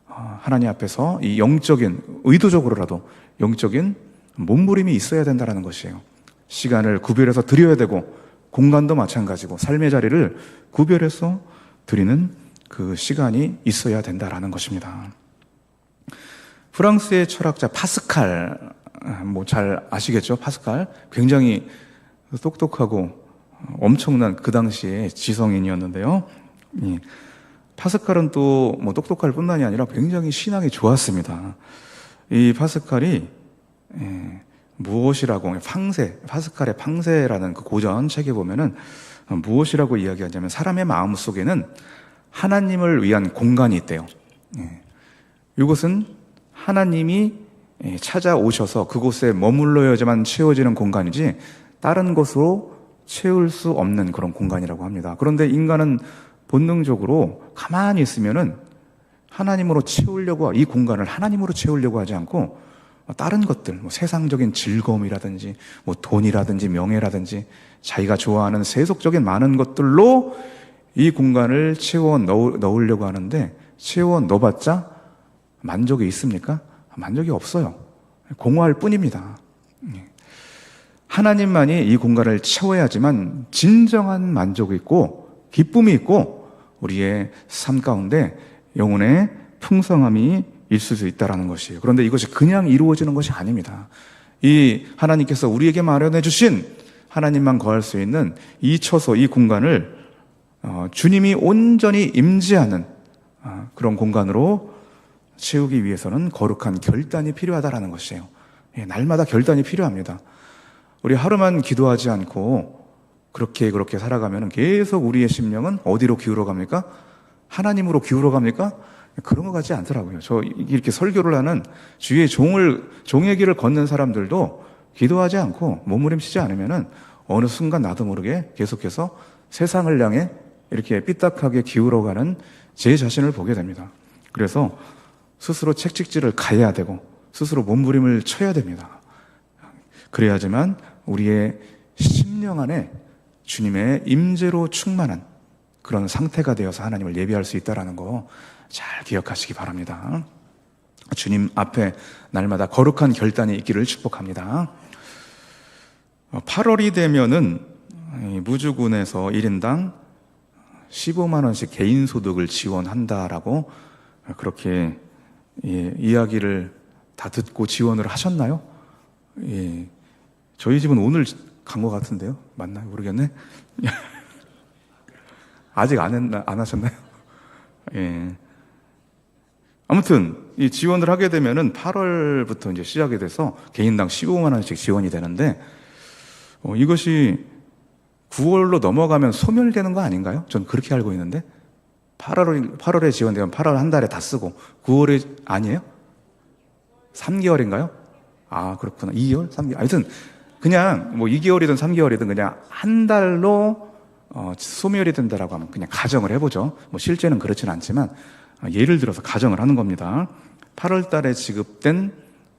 하나님 앞에서 이 영적인, 의도적으로라도 영적인 몸부림이 있어야 된다는 것이에요. 시간을 구별해서 드려야 되고 공간도 마찬가지고 삶의 자리를 구별해서 드리는 그 시간이 있어야 된다는 것입니다. 프랑스의 철학자 파스칼, 잘 아시겠죠? 파스칼 굉장히 똑똑하고 엄청난 그 당시에 지성인이었는데요. 파스칼은 또 똑똑할 뿐만이 아니라 굉장히 신앙이 좋았습니다. 이 파스칼이 무엇이라고 파스칼의 팡세라는 그 고전 책에 보면은 무엇이라고 이야기하냐면 사람의 마음 속에는 하나님을 위한 공간이 있대요. 이것은 하나님이 찾아오셔서 그곳에 머물러야지만 채워지는 공간이지 다른 것으로 채울 수 없는 그런 공간이라고 합니다. 그런데 인간은 본능적으로 가만히 있으면은 하나님으로 채우려고, 이 공간을 하나님으로 채우려고 하지 않고 다른 것들, 세상적인 즐거움이라든지 돈이라든지 명예라든지 자기가 좋아하는 세속적인 많은 것들로 이 공간을 채워 넣으려고 하는데 채워 넣어봤자 만족이 있습니까? 만족이 없어요. 공허할 뿐입니다. 하나님만이 이 공간을 채워야지만 진정한 만족이 있고 기쁨이 있고 우리의 삶 가운데 영혼의 풍성함이 있을 수 있다는 것이에요. 그런데 이것이 그냥 이루어지는 것이 아닙니다. 이 하나님께서 우리에게 마련해 주신 하나님만 거할 수 있는 이 처소, 이 공간을 주님이 온전히 임재하는 그런 공간으로 채우기 위해서는 거룩한 결단이 필요하다는 것이에요. 날마다 결단이 필요합니다. 우리 하루만 기도하지 않고 그렇게 살아가면 계속 우리의 심령은 어디로 기울어 갑니까? 하나님으로 기울어 갑니까? 그런 것 같지 않더라고요. 저 이렇게 설교를 하는 주위의 종의 길을 걷는 사람들도 기도하지 않고 몸부림치지 않으면은 어느 순간 나도 모르게 계속해서 세상을 향해 이렇게 삐딱하게 기울어가는 제 자신을 보게 됩니다. 그래서 스스로 채찍질을 가해야 되고 스스로 몸부림을 쳐야 됩니다. 그래야지만 우리의 심령 안에 주님의 임재로 충만한 그런 상태가 되어서 하나님을 예배할 수 있다는 거 잘 기억하시기 바랍니다. 주님 앞에 날마다 거룩한 결단이 있기를 축복합니다. 8월이 되면은 무주군에서 1인당 15만 원씩 개인 소득을 지원한다라고 그렇게 이야기를 다 듣고 지원을 하셨나요? 저희 집은 오늘 간 것 같은데요. 맞나요? 모르겠네. 아직 안 하셨나요? 아무튼 이 지원을 하게 되면은 8월부터 이제 시작이 돼서 개인당 15만 원씩 지원이 되는데 이것이 9월로 넘어가면 소멸되는 거 아닌가요? 전 그렇게 알고 있는데 8월에 지원되면 8월 한 달에 다 쓰고 9월에 아니에요? 3개월인가요? 아 그렇구나. 2개월? 3개월? 하여튼 그냥 뭐 2개월이든 3개월이든 그냥 한 달로 소멸이 된다라고 하면 그냥 가정을 해보죠. 뭐 실제는 그렇진 않지만 예를 들어서 가정을 하는 겁니다. 8월 달에 지급된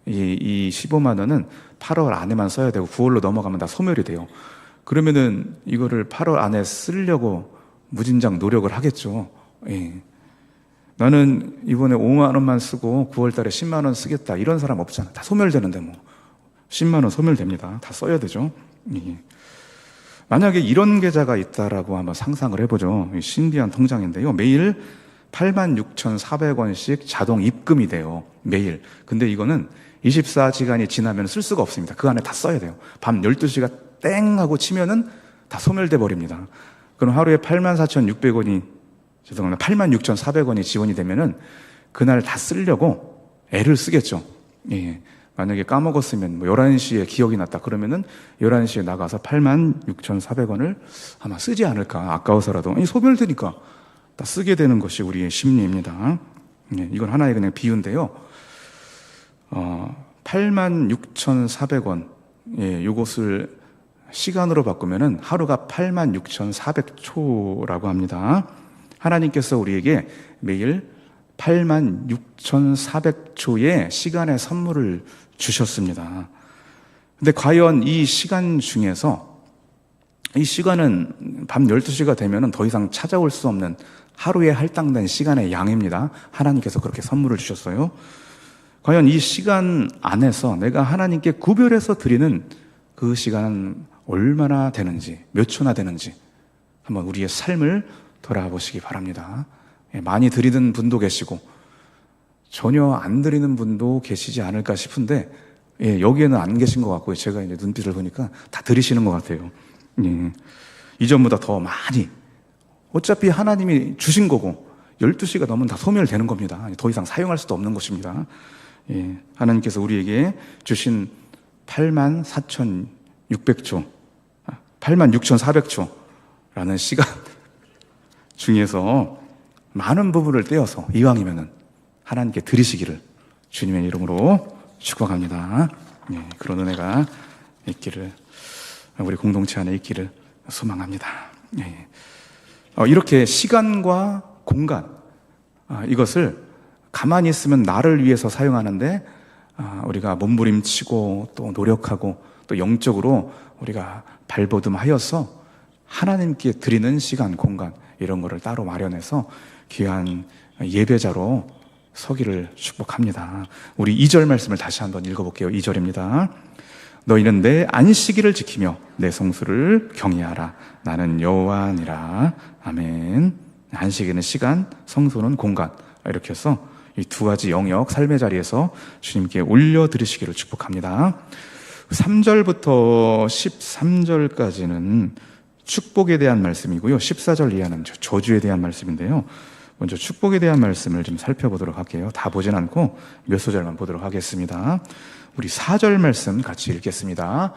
이 15만 원은 8월 안에만 써야 되고 9월로 넘어가면 다 소멸이 돼요. 그러면은 이거를 8월 안에 쓰려고 무진장 노력을 하겠죠. 나는 이번에 5만 원만 쓰고 9월 달에 10만 원 쓰겠다 이런 사람 없잖아. 다 소멸되는데 뭐 10만 원 소멸됩니다. 다 써야 되죠. 만약에 이런 계좌가 있다라고 한번 상상을 해보죠. 신비한 통장인데요. 매일 86,400원씩 자동 입금이 돼요. 매일. 근데 이거는 24시간이 지나면 쓸 수가 없습니다. 그 안에 다 써야 돼요. 밤 12시가 땡 하고 치면은 다 소멸돼 버립니다. 그럼 하루에 84,600원이 죄송합니다. 86,400원이 지원이 되면은 그날 다 쓰려고 애를 쓰겠죠. 만약에 까먹었으면 뭐 11시에 기억이 났다 그러면은 11시에 나가서 86,400원을 아마 쓰지 않을까. 아까워서라도. 소멸되니까 다 쓰게 되는 것이 우리의 심리입니다. 이건 하나의 그냥 비유인데요. 86,400원. 이것을 시간으로 바꾸면은 하루가 86,400초라고 합니다. 하나님께서 우리에게 매일 86,400초의 시간의 선물을 주셨습니다. 근데 과연 이 시간 중에서 이 시간은 밤 12시가 되면은 더 이상 찾아올 수 없는 하루에 할당된 시간의 양입니다. 하나님께서 그렇게 선물을 주셨어요. 과연 이 시간 안에서 내가 하나님께 구별해서 드리는 그 시간은 얼마나 되는지, 몇 초나 되는지 한번 우리의 삶을 돌아보시기 바랍니다. 많이 드리는 분도 계시고 전혀 안 드리는 분도 계시지 않을까 싶은데 여기에는 안 계신 것 같고요. 제가 이제 눈빛을 보니까 다 드리시는 것 같아요. 이전보다 더 많이. 어차피 하나님이 주신 거고 12시가 넘으면 다 소멸되는 겁니다. 더 이상 사용할 수도 없는 것입니다. 하나님께서 우리에게 주신 84,600초, 86,400초라는 시간 중에서 많은 부분을 떼어서 이왕이면은 하나님께 드리시기를 주님의 이름으로 축복합니다. 그런 은혜가 있기를, 우리 공동체 안에 있기를 소망합니다. 이렇게 시간과 공간, 이것을 가만히 있으면 나를 위해서 사용하는데 우리가 몸부림치고 또 노력하고 또 영적으로 우리가 발버둥하여서 하나님께 드리는 시간, 공간 이런 거를 따로 마련해서 귀한 예배자로 서기를 축복합니다. 우리 2절 말씀을 다시 한번 읽어볼게요. 2절입니다. 너희는 내 안식일을 지키며 내 성수를 경외하라. 나는 여호와니라. 아멘. 안식일은 시간, 성수는 공간. 이렇게 해서 이 두 가지 영역, 삶의 자리에서 주님께 올려드리시기를 축복합니다. 3절부터 13절까지는 축복에 대한 말씀이고요. 14절 이하는 저주에 대한 말씀인데요. 먼저 축복에 대한 말씀을 좀 살펴보도록 할게요. 다 보진 않고 몇 소절만 보도록 하겠습니다. 우리 4절 말씀 같이 읽겠습니다.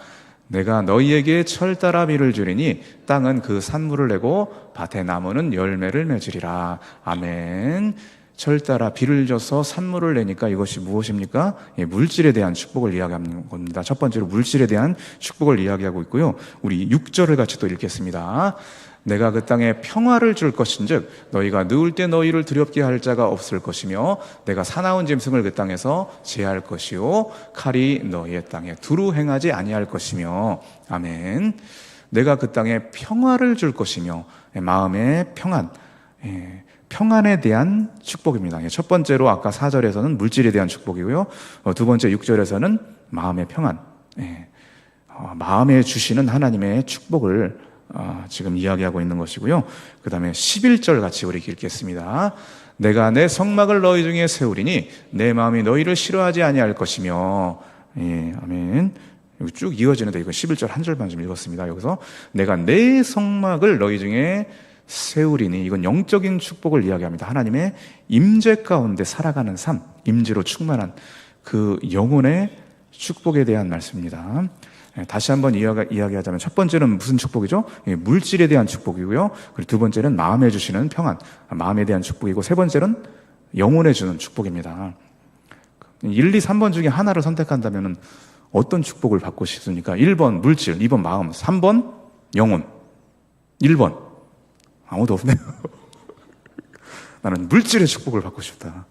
내가 너희에게 철 따라 비를 주리니 땅은 그 산물을 내고 밭의 나무는 열매를 맺으리라. 아멘. 철 따라 비를 줘서 산물을 내니까 이것이 무엇입니까? 물질에 대한 축복을 이야기하는 겁니다. 첫 번째로 물질에 대한 축복을 이야기하고 있고요. 우리 6절을 같이 또 읽겠습니다. 내가 그 땅에 평화를 줄 것인즉 너희가 누울 때 너희를 두렵게 할 자가 없을 것이며 내가 사나운 짐승을 그 땅에서 제할 것이요 칼이 너희의 땅에 두루 행하지 아니할 것이며. 아멘. 내가 그 땅에 평화를 줄 것이며, 마음의 평안, 평안에 대한 축복입니다. 첫 번째로 아까 4절에서는 물질에 대한 축복이고요. 두 번째 6절에서는 마음의 평안, 마음에 주시는 하나님의 축복을 지금 이야기하고 있는 것이고요. 그 다음에 11절 같이 우리 읽겠습니다. 내가 내 성막을 너희 중에 세우리니 내 마음이 너희를 싫어하지 아니할 것이며. 아멘. 여기 쭉 이어지는데 이거 11절 한 절만 좀 읽었습니다. 여기서 내가 내 성막을 너희 중에 세우리니, 이건 영적인 축복을 이야기합니다. 하나님의 임재 가운데 살아가는 삶, 임재로 충만한 그 영혼의 축복에 대한 말씀입니다. 다시 한번 이야기하자면 첫 번째는 무슨 축복이죠? 물질에 대한 축복이고요. 그리고 두 번째는 마음에 주시는 평안, 마음에 대한 축복이고, 세 번째는 영혼에 주는 축복입니다. 1, 2, 3번 중에 하나를 선택한다면 어떤 축복을 받고 싶습니까? 1번 물질, 2번 마음, 3번 영혼. 1번 아무도 없네요. 나는 물질의 축복을 받고 싶다.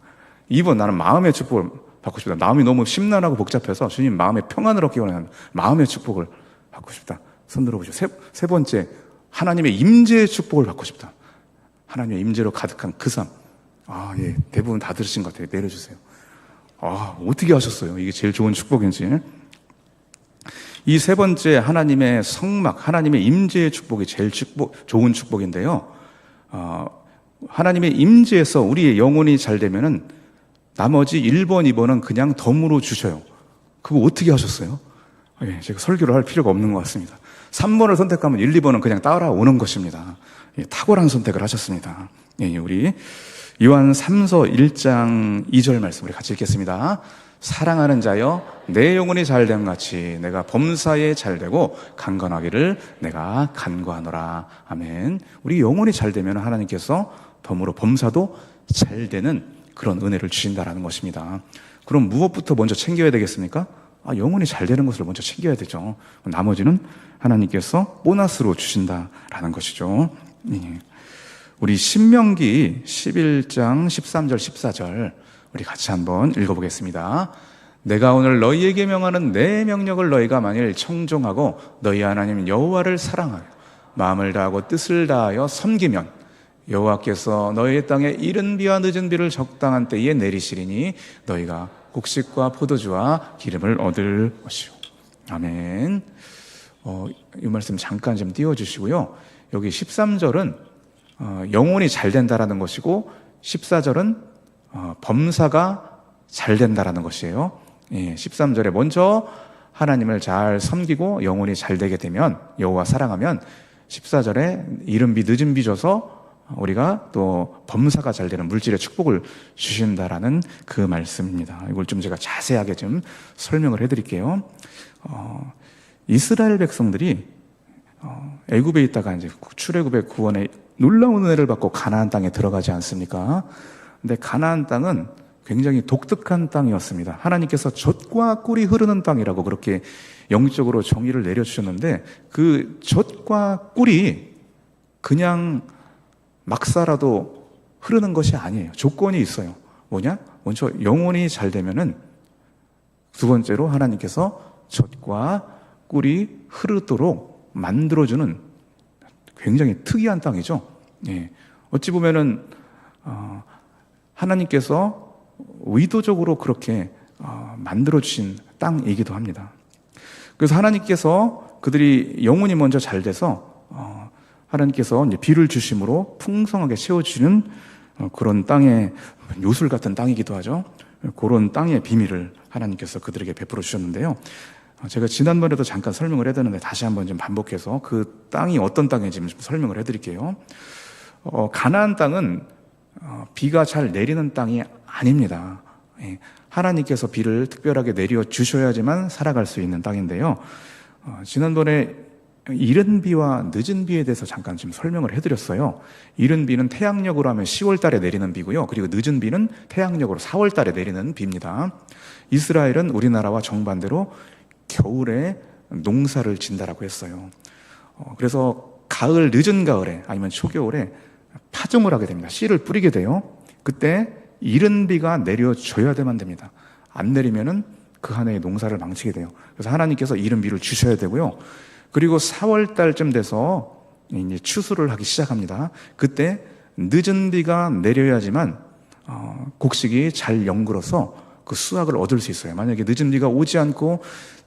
2번 나는 마음의 축복을 받고 싶다. 마음이 너무 심란하고 복잡해서 주님 마음의 평안을 얻기 원하는 마음의 축복을 받고 싶다. 손 들어보시죠. 세 번째, 하나님의 임재의 축복을 받고 싶다. 하나님의 임재로 가득한 그 삶. 예, 대부분 다 들으신 것 같아요. 내려주세요. 어떻게 하셨어요? 이게 제일 좋은 축복인지. 이 세 번째, 하나님의 성막, 하나님의 임재의 축복이 제일 좋은 축복인데요. 하나님의 임재에서 우리의 영혼이 잘 되면은 나머지 1번, 2번은 그냥 덤으로 주셔요. 그거 어떻게 하셨어요? 제가 설교를 할 필요가 없는 것 같습니다. 3번을 선택하면 1, 2번은 그냥 따라오는 것입니다. 탁월한 선택을 하셨습니다. 우리 요한 3서 1장 2절 말씀 우리 같이 읽겠습니다. 사랑하는 자여, 내 영혼이 잘됨 같이 내가 범사에 잘되고 강건하기를 내가 간구하노라. 아멘. 우리 영혼이 잘되면 하나님께서 덤으로 범사도 잘되는 그런 은혜를 주신다라는 것입니다. 그럼 무엇부터 먼저 챙겨야 되겠습니까? 영혼이 잘되는 것을 먼저 챙겨야 되죠. 나머지는 하나님께서 보너스로 주신다라는 것이죠. 우리 신명기 11장 13절 14절 우리 같이 한번 읽어보겠습니다. 내가 오늘 너희에게 명하는 내 명령을 너희가 만일 청종하고 너희 하나님 여호와를 사랑하여 마음을 다하고 뜻을 다하여 섬기면 여호와께서 너희의 땅에 이른 비와 늦은 비를 적당한 때에 내리시리니 너희가 곡식과 포도주와 기름을 얻을 것이요. 아멘. 이 말씀 잠깐 좀 띄워주시고요. 여기 13절은 영혼이 잘 된다라는 것이고 14절은 범사가 잘 된다라는 것이에요. 13절에 먼저 하나님을 잘 섬기고 영혼이 잘 되게 되면, 여호와 사랑하면 14절에 이른 비 늦은 비 줘서 우리가 또 범사가 잘 되는 물질의 축복을 주신다라는 그 말씀입니다. 이걸 좀 제가 자세하게 좀 설명을 해드릴게요. 이스라엘 백성들이 애굽에 있다가 이제 출애굽의 구원에 놀라운 은혜를 받고 가나안 땅에 들어가지 않습니까? 근데 가나안 땅은 굉장히 독특한 땅이었습니다. 하나님께서 젖과 꿀이 흐르는 땅이라고 그렇게 영적으로 정의를 내려주셨는데, 그 젖과 꿀이 그냥 막 살아도 흐르는 것이 아니에요. 조건이 있어요. 뭐냐? 먼저 영혼이 잘 되면은, 두 번째로 하나님께서 젖과 꿀이 흐르도록 만들어주는 굉장히 특이한 땅이죠. 어찌 보면은 하나님께서 의도적으로 그렇게 만들어주신 땅이기도 합니다. 그래서 하나님께서 그들이 영혼이 먼저 잘 돼서 하나님께서 이제 비를 주심으로 풍성하게 채워주는 그런 땅의 요술 같은 땅이기도 하죠. 그런 땅의 비밀을 하나님께서 그들에게 베풀어 주셨는데요. 제가 지난번에도 잠깐 설명을 해드렸는데 다시 한번 좀 반복해서 그 땅이 어떤 땅인지 좀 설명을 해드릴게요. 가나안 땅은 비가 잘 내리는 땅이 아닙니다. 하나님께서 비를 특별하게 내려 주셔야지만 살아갈 수 있는 땅인데요. 지난번에 이른 비와 늦은 비에 대해서 잠깐 좀 설명을 해드렸어요. 이른 비는 태양력으로 하면 10월 달에 내리는 비고요. 그리고 늦은 비는 태양력으로 4월 달에 내리는 비입니다. 이스라엘은 우리나라와 정반대로 겨울에 농사를 진다라고 했어요. 그래서 가을, 늦은 가을에 아니면 초겨울에 파종을 하게 됩니다. 씨를 뿌리게 돼요. 그때 이른 비가 내려줘야만 됩니다. 안 내리면은 그 한 해의 농사를 망치게 돼요. 그래서 하나님께서 이른 비를 주셔야 되고요. 그리고 4월 달쯤 돼서 이제 추수를 하기 시작합니다. 그때 늦은 비가 내려야지만 곡식이 잘 연글어서 그 수확을 얻을 수 있어요. 만약에 늦은 비가 오지 않고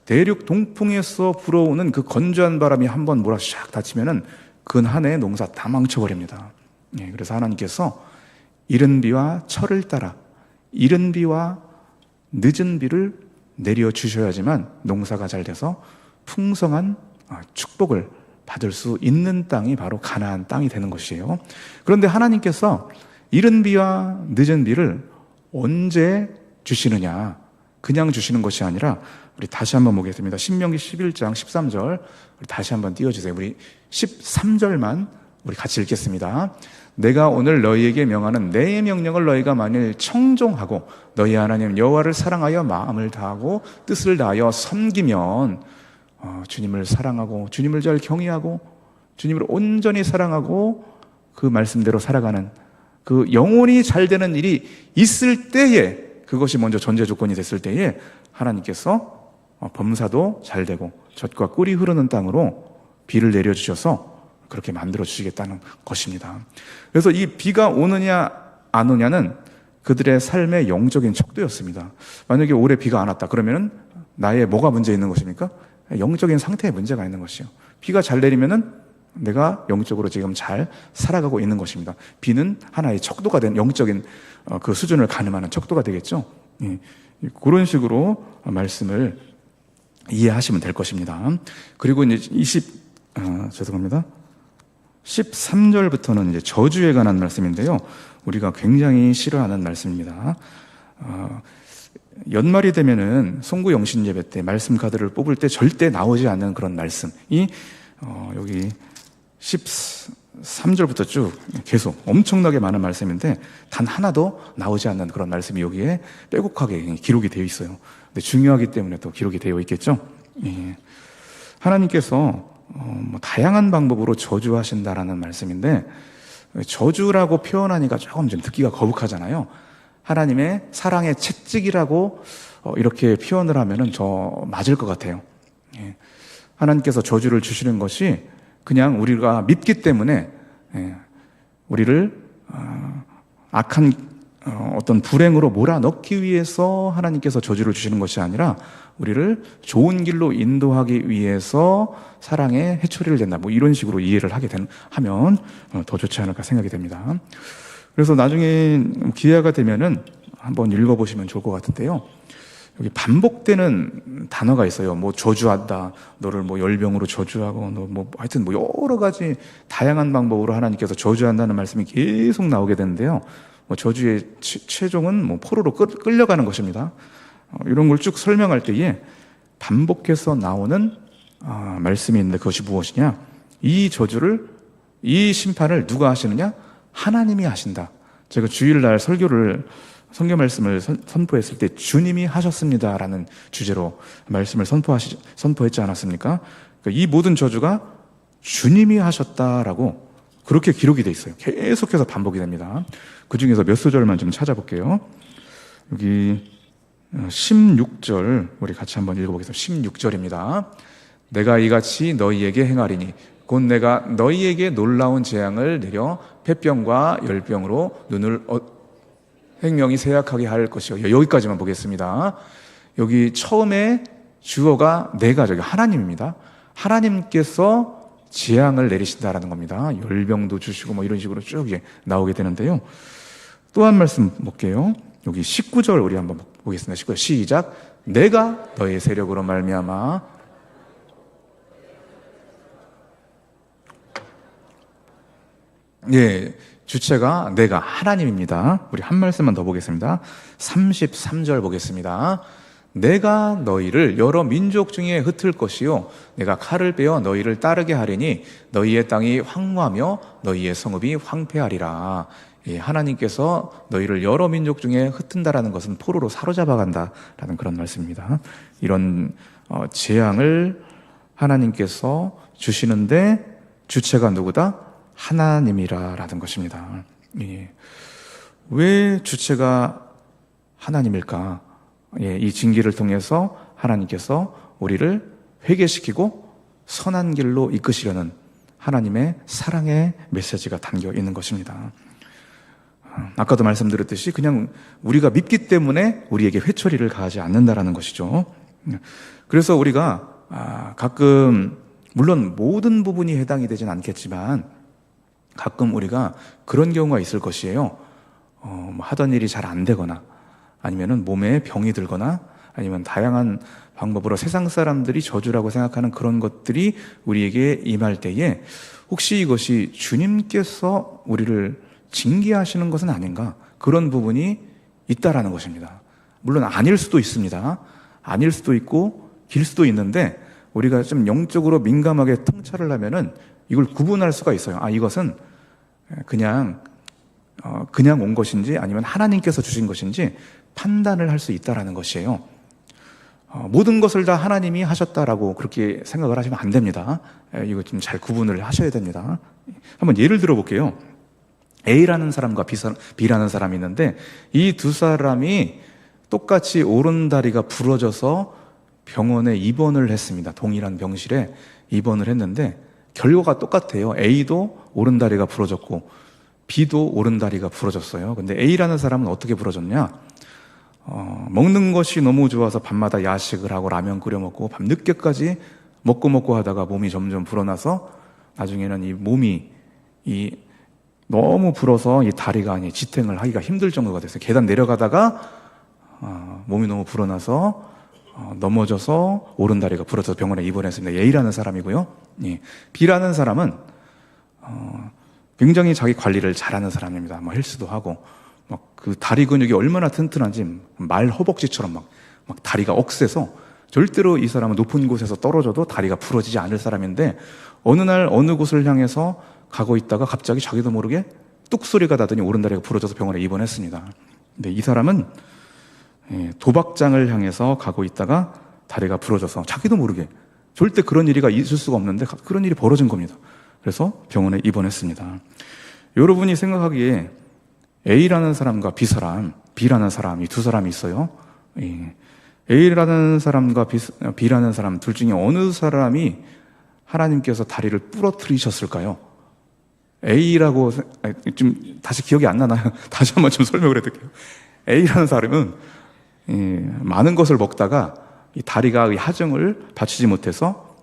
대륙 동풍에서 불어오는 그 건조한 바람이 한번 몰아샥 닫히면은 그 한 해 농사 다 망쳐버립니다. 예, 그래서 하나님께서 이른 비와 철을 따라 이른 비와 늦은 비를 내려 주셔야지만 농사가 잘 돼서 풍성한 축복을 받을 수 있는 땅이 바로 가나안 땅이 되는 것이에요. 그런데 하나님께서 이른 비와 늦은 비를 언제 주시느냐, 그냥 주시는 것이 아니라, 우리 다시 한번 보겠습니다. 신명기 11장 13절 우리 다시 한번 띄워주세요. 우리 13절만 우리 같이 읽겠습니다. 내가 오늘 너희에게 명하는 내 명령을 너희가 만일 청종하고 너희 하나님 여호와를 사랑하여 마음을 다하고 뜻을 다하여 섬기면 주님을 사랑하고 주님을 잘 경외하고 주님을 온전히 사랑하고 그 말씀대로 살아가는 그 영혼이 잘 되는 일이 있을 때에, 그것이 먼저 전제 조건이 됐을 때에 하나님께서 범사도 잘 되고 젖과 꿀이 흐르는 땅으로 비를 내려주셔서 그렇게 만들어 주시겠다는 것입니다. 그래서 이 비가 오느냐 안 오냐는 그들의 삶의 영적인 척도였습니다. 만약에 올해 비가 안 왔다 그러면은 나의 뭐가 문제 있는 것입니까? 영적인 상태에 문제가 있는 것이요. 비가 잘 내리면은 내가 영적으로 지금 잘 살아가고 있는 것입니다. 비는 하나의 척도가 된 영적인 그 수준을 가늠하는 척도가 되겠죠. 예. 그런 식으로 말씀을 이해하시면 될 것입니다. 그리고 이제 13절부터는 이제 저주에 관한 말씀인데요. 우리가 굉장히 싫어하는 말씀입니다. 연말이 되면은 송구 영신 예배 때 말씀 카드를 뽑을 때 절대 나오지 않는 그런 말씀이 여기 13절부터 쭉 계속 엄청나게 많은 말씀인데 단 하나도 나오지 않는 그런 말씀이 여기에 빼곡하게 기록이 되어 있어요. 근데 중요하기 때문에 또 기록이 되어 있겠죠. 예. 하나님께서 다양한 방법으로 저주하신다라는 말씀인데, 저주라고 표현하니까 조금 좀 듣기가 거북하잖아요. 하나님의 사랑의 채찍이라고 이렇게 표현을 하면은 맞을 것 같아요. 예. 하나님께서 저주를 주시는 것이 그냥 우리가 믿기 때문에 우리를 악한 어떤 불행으로 몰아넣기 위해서 하나님께서 저주를 주시는 것이 아니라 우리를 좋은 길로 인도하기 위해서 사랑의 해초리를 댄다, 뭐 이런 식으로 이해를 하면 더 좋지 않을까 생각이 됩니다. 그래서 나중에 기회가 되면은 한번 읽어보시면 좋을 것 같은데요. 여기 반복되는 단어가 있어요. 뭐 저주한다, 너를 뭐 열병으로 저주하고, 너 뭐 하여튼 뭐 여러 가지 다양한 방법으로 하나님께서 저주한다는 말씀이 계속 나오게 되는데요. 뭐 저주의 최종은 뭐 포로로 끌려가는 것입니다. 이런 걸 쭉 설명할 때에 반복해서 나오는 말씀이 있는데 그것이 무엇이냐? 이 저주를, 이 심판을 누가 하시느냐? 하나님이 하신다. 제가 주일날 성경 말씀을 선포했을 때 주님이 하셨습니다라는 주제로 말씀을 선포했지 않았습니까? 그러니까 이 모든 저주가 주님이 하셨다라고 그렇게 기록이 돼 있어요. 계속해서 반복이 됩니다. 그 중에서 몇 소절만 좀 찾아볼게요. 여기 16절 우리 같이 한번 읽어보겠습니다. 16절입니다. 내가 이같이 너희에게 행하리니 곧 내가 너희에게 놀라운 재앙을 내려 폐병과 열병으로 눈을 생명이 쇠약하게 할 것이요. 여기까지만 보겠습니다. 여기 처음에 주어가 내가, 저기 하나님입니다. 하나님께서 재앙을 내리신다라는 겁니다. 열병도 주시고 뭐 이런 식으로 쭉 나오게 되는데요. 또 한 말씀 볼게요. 여기 19절 우리 한번 보겠습니다. 19절 시작. 내가 너의 세력으로 말미암아 주체가 내가 하나님입니다. 우리 한 말씀만 더 보겠습니다. 33절 보겠습니다. 내가 너희를 여러 민족 중에 흩을 것이요 내가 칼을 빼어 너희를 따르게 하리니 너희의 땅이 황무하며 너희의 성읍이 황폐하리라. 하나님께서 너희를 여러 민족 중에 흩은다라는 것은 포로로 사로잡아 간다라는 그런 말씀입니다. 이런 재앙을 하나님께서 주시는데 주체가 누구다? 하나님이라라는 것입니다. 왜 주체가 하나님일까? 이 징계를 통해서 하나님께서 우리를 회개시키고 선한 길로 이끄시려는 하나님의 사랑의 메시지가 담겨 있는 것입니다. 아까도 말씀드렸듯이 그냥 우리가 믿기 때문에 우리에게 회초리를 가하지 않는다라는 것이죠. 그래서 우리가 가끔 물론 모든 부분이 해당이 되진 않겠지만 가끔 우리가 그런 경우가 있을 것이에요. 하던 일이 잘 안 되거나 아니면은 몸에 병이 들거나 아니면 다양한 방법으로 세상 사람들이 저주라고 생각하는 그런 것들이 우리에게 임할 때에 혹시 이것이 주님께서 우리를 징계하시는 것은 아닌가? 그런 부분이 있다라는 것입니다. 물론 아닐 수도 있습니다. 아닐 수도 있고 길 수도 있는데 우리가 좀 영적으로 민감하게 통찰을 하면은 이걸 구분할 수가 있어요. 이것은 그냥 온 것인지 아니면 하나님께서 주신 것인지 판단을 할 수 있다라는 것이에요. 모든 것을 다 하나님이 하셨다라고 그렇게 생각을 하시면 안 됩니다. 이거 좀 잘 구분을 하셔야 됩니다. 한번 예를 들어 볼게요. A라는 사람과 B라는 사람이 있는데 이 두 사람이 똑같이 오른다리가 부러져서 병원에 입원을 했습니다. 동일한 병실에 입원을 했는데 결과가 똑같아요. A도 오른다리가 부러졌고 B도 오른다리가 부러졌어요. 근데 A라는 사람은 어떻게 부러졌냐? 먹는 것이 너무 좋아서 밤마다 야식을 하고 라면 끓여 먹고 밤 늦게까지 먹고 하다가 몸이 점점 불어나서 나중에는 이 몸이 너무 불어서 이 다리가 지탱을 하기가 힘들 정도가 됐어요. 계단 내려가다가 몸이 너무 불어나서 넘어져서 오른다리가 부러져서 병원에 입원했습니다. A라는 사람이고요. B라는 사람은 굉장히 자기 관리를 잘하는 사람입니다. 헬스도 하고 그 다리 근육이 얼마나 튼튼한지 말 허벅지처럼 막 다리가 억세서 절대로 이 사람은 높은 곳에서 떨어져도 다리가 부러지지 않을 사람인데 어느 날 어느 곳을 향해서 가고 있다가 갑자기 자기도 모르게 뚝 소리가 나더니 오른다리가 부러져서 병원에 입원했습니다. 근데 이 사람은 도박장을 향해서 가고 있다가 다리가 부러져서 자기도 모르게 절대 그런 일이 있을 수가 없는데 그런 일이 벌어진 겁니다. 그래서 병원에 입원했습니다. 여러분이 생각하기에 A라는 사람과 B라는 사람, 이 두 사람이 있어요. A라는 사람과 B라는 사람 둘 중에 어느 사람이 하나님께서 다리를 부러뜨리셨을까요? A라고 좀 다시 기억이 안 나나요? 다시 한번 좀 설명을 해드릴게요. A라는 사람은 많은 것을 먹다가 이 다리가 이 하정을 받치지 못해서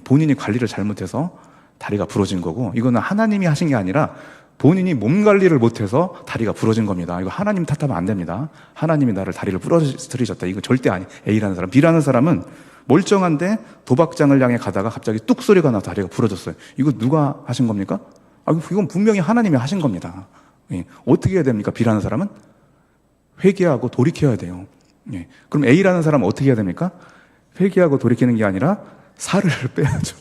본인이 관리를 잘못해서 다리가 부러진 거고, 이거는 하나님이 하신 게 아니라 본인이 몸 관리를 못해서 다리가 부러진 겁니다. 이거 하나님 탓하면 안 됩니다. 하나님이 나를 다리를 부러뜨리셨다. 이거 절대 아니. A라는 사람. B라는 사람은 멀쩡한데 도박장을 향해 가다가 갑자기 뚝 소리가 나서 다리가 부러졌어요. 이거 누가 하신 겁니까? 이건 분명히 하나님이 하신 겁니다. 어떻게 해야 됩니까? B라는 사람은 회개하고 돌이켜야 돼요. 그럼 A라는 사람은 어떻게 해야 됩니까? 회개하고 돌이키는 게 아니라 살을 빼야죠.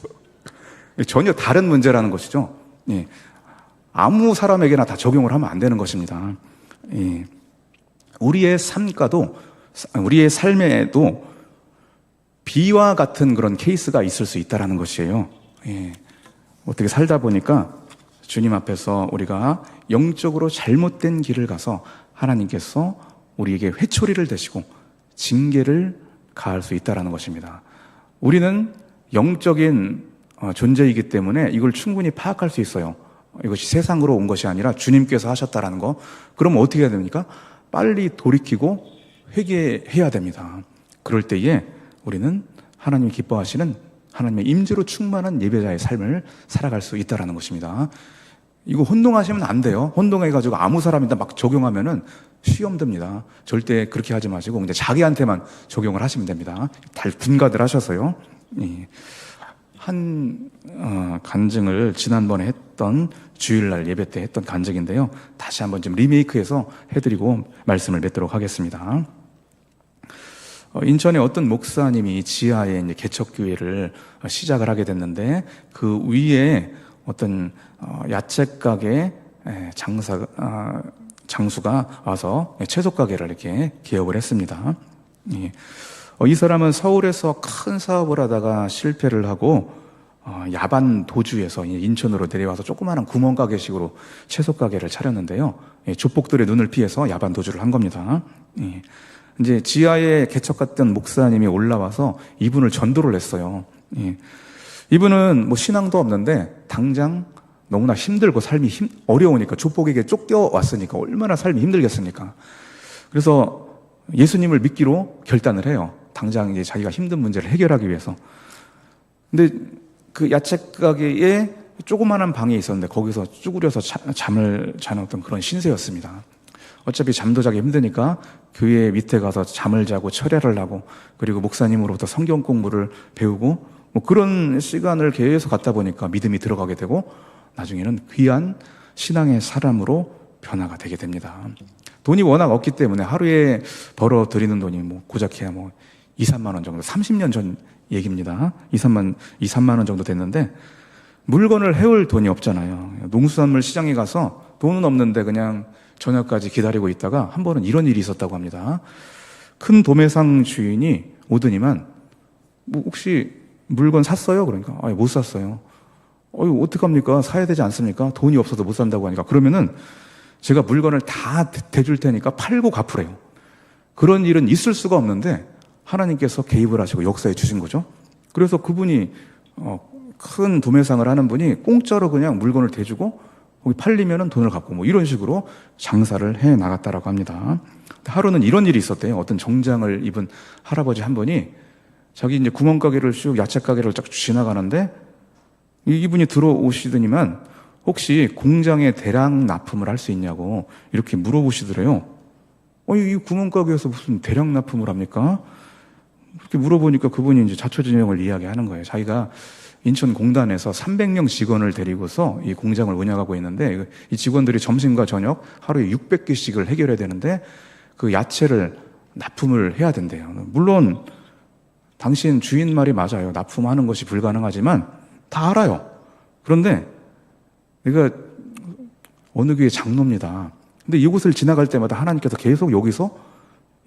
전혀 다른 문제라는 것이죠. 아무 사람에게나 다 적용을 하면 안 되는 것입니다. 우리의 삶과도, 우리의 삶에도 B와 같은 그런 케이스가 있을 수 있다는 것이에요. 어떻게 살다 보니까 주님 앞에서 우리가 영적으로 잘못된 길을 가서 하나님께서 우리에게 회초리를 대시고 징계를 가할 수 있다는 것입니다. 우리는 영적인 존재이기 때문에 이걸 충분히 파악할 수 있어요. 이것이 세상으로 온 것이 아니라 주님께서 하셨다라는 거. 그럼 어떻게 해야 됩니까? 빨리 돌이키고 회개해야 됩니다. 그럴 때에 우리는 하나님이 기뻐하시는 하나님의 임재로 충만한 예배자의 삶을 살아갈 수 있다라는 것입니다. 이거 혼동하시면 안 돼요. 혼동해가지고 아무 사람이다 막 적용하면은 시험 듭니다. 절대 그렇게 하지 마시고 근데 자기한테만 적용을 하시면 됩니다. 분가들 하셔서요. 한 간증을 지난번에 했던 주일날 예배 때 했던 간증인데요. 다시 한번 좀 리메이크해서 해드리고 말씀을 맺도록 하겠습니다. 인천의 어떤 목사님이 지하에 이제 개척교회를 시작을 하게 됐는데 그 위에 어떤 야채 가게 장수가 와서 채소 가게를 이렇게 개업을 했습니다. 이 사람은 서울에서 큰 사업을 하다가 실패를 하고 야반 도주에서 인천으로 내려와서 조그마한 구멍가게식으로 채소 가게를 차렸는데요. 조폭들의 눈을 피해서 야반 도주를 한 겁니다. 이제 지하에 개척했던 목사님이 올라와서 이분을 전도를 했어요. 이분은 뭐 신앙도 없는데 당장 너무나 힘들고 삶이 어려우니까, 조폭에게 쫓겨왔으니까 얼마나 삶이 힘들겠습니까? 그래서 예수님을 믿기로 결단을 해요. 당장 이제 자기가 힘든 문제를 해결하기 위해서. 근데 그 야채 가게에 조그마한 방이 있었는데 거기서 쭈그려서 잠을 자는 그런 신세였습니다. 어차피 잠도 자기 힘드니까 교회 밑에 가서 잠을 자고 철야를 하고, 그리고 목사님으로부터 성경 공부를 배우고, 뭐 그런 시간을 계속 갖다 보니까 믿음이 들어가게 되고, 나중에는 귀한 신앙의 사람으로 변화가 되게 됩니다. 돈이 워낙 없기 때문에 하루에 벌어들이는 돈이 뭐 고작해야 뭐 2, 3만 원 정도, 30년 전 얘기입니다. 2, 3만 원 정도 됐는데, 물건을 해올 돈이 없잖아요. 농수산물 시장에 가서 돈은 없는데 그냥 저녁까지 기다리고 있다가 한 번은 이런 일이 있었다고 합니다. 큰 도매상 주인이 오더니만, 뭐 혹시 물건 샀어요? 그러니까 아니, 못 샀어요. 어떡합니까? 사야 되지 않습니까? 돈이 없어서 못 산다고 하니까, 그러면은 제가 물건을 다 대줄 테니까 팔고 갚으래요. 그런 일은 있을 수가 없는데 하나님께서 개입을 하시고 역사해 주신 거죠. 그래서 그분이 큰 도매상을 하는 분이 공짜로 그냥 물건을 대주고 거기 팔리면은 돈을 갚고 뭐 이런 식으로 장사를 해 나갔다라고 합니다. 하루는 이런 일이 있었대요. 어떤 정장을 입은 할아버지 한 분이 자기 이제 구멍가게를 쭉, 야채 가게를 쫙 지나가는데 이분이 들어오시더니만 혹시 공장에 대량 납품을 할 수 있냐고 이렇게 물어보시더래요. 이 구멍가게에서 무슨 대량 납품을 합니까? 그렇게 물어보니까 그분이 이제 자초지종을 이야기하는 거예요. 자기가 인천공단에서 300명 직원을 데리고서 이 공장을 운영하고 있는데, 이 직원들이 점심과 저녁 하루에 600개씩을 해결해야 되는데 그 야채를 납품을 해야 된대요. 물론 당신 주인 말이 맞아요. 납품하는 것이 불가능하지만 다 알아요. 그런데 내가 어느 교회 장로입니다. 근데 이곳을 지나갈 때마다 하나님께서 계속 여기서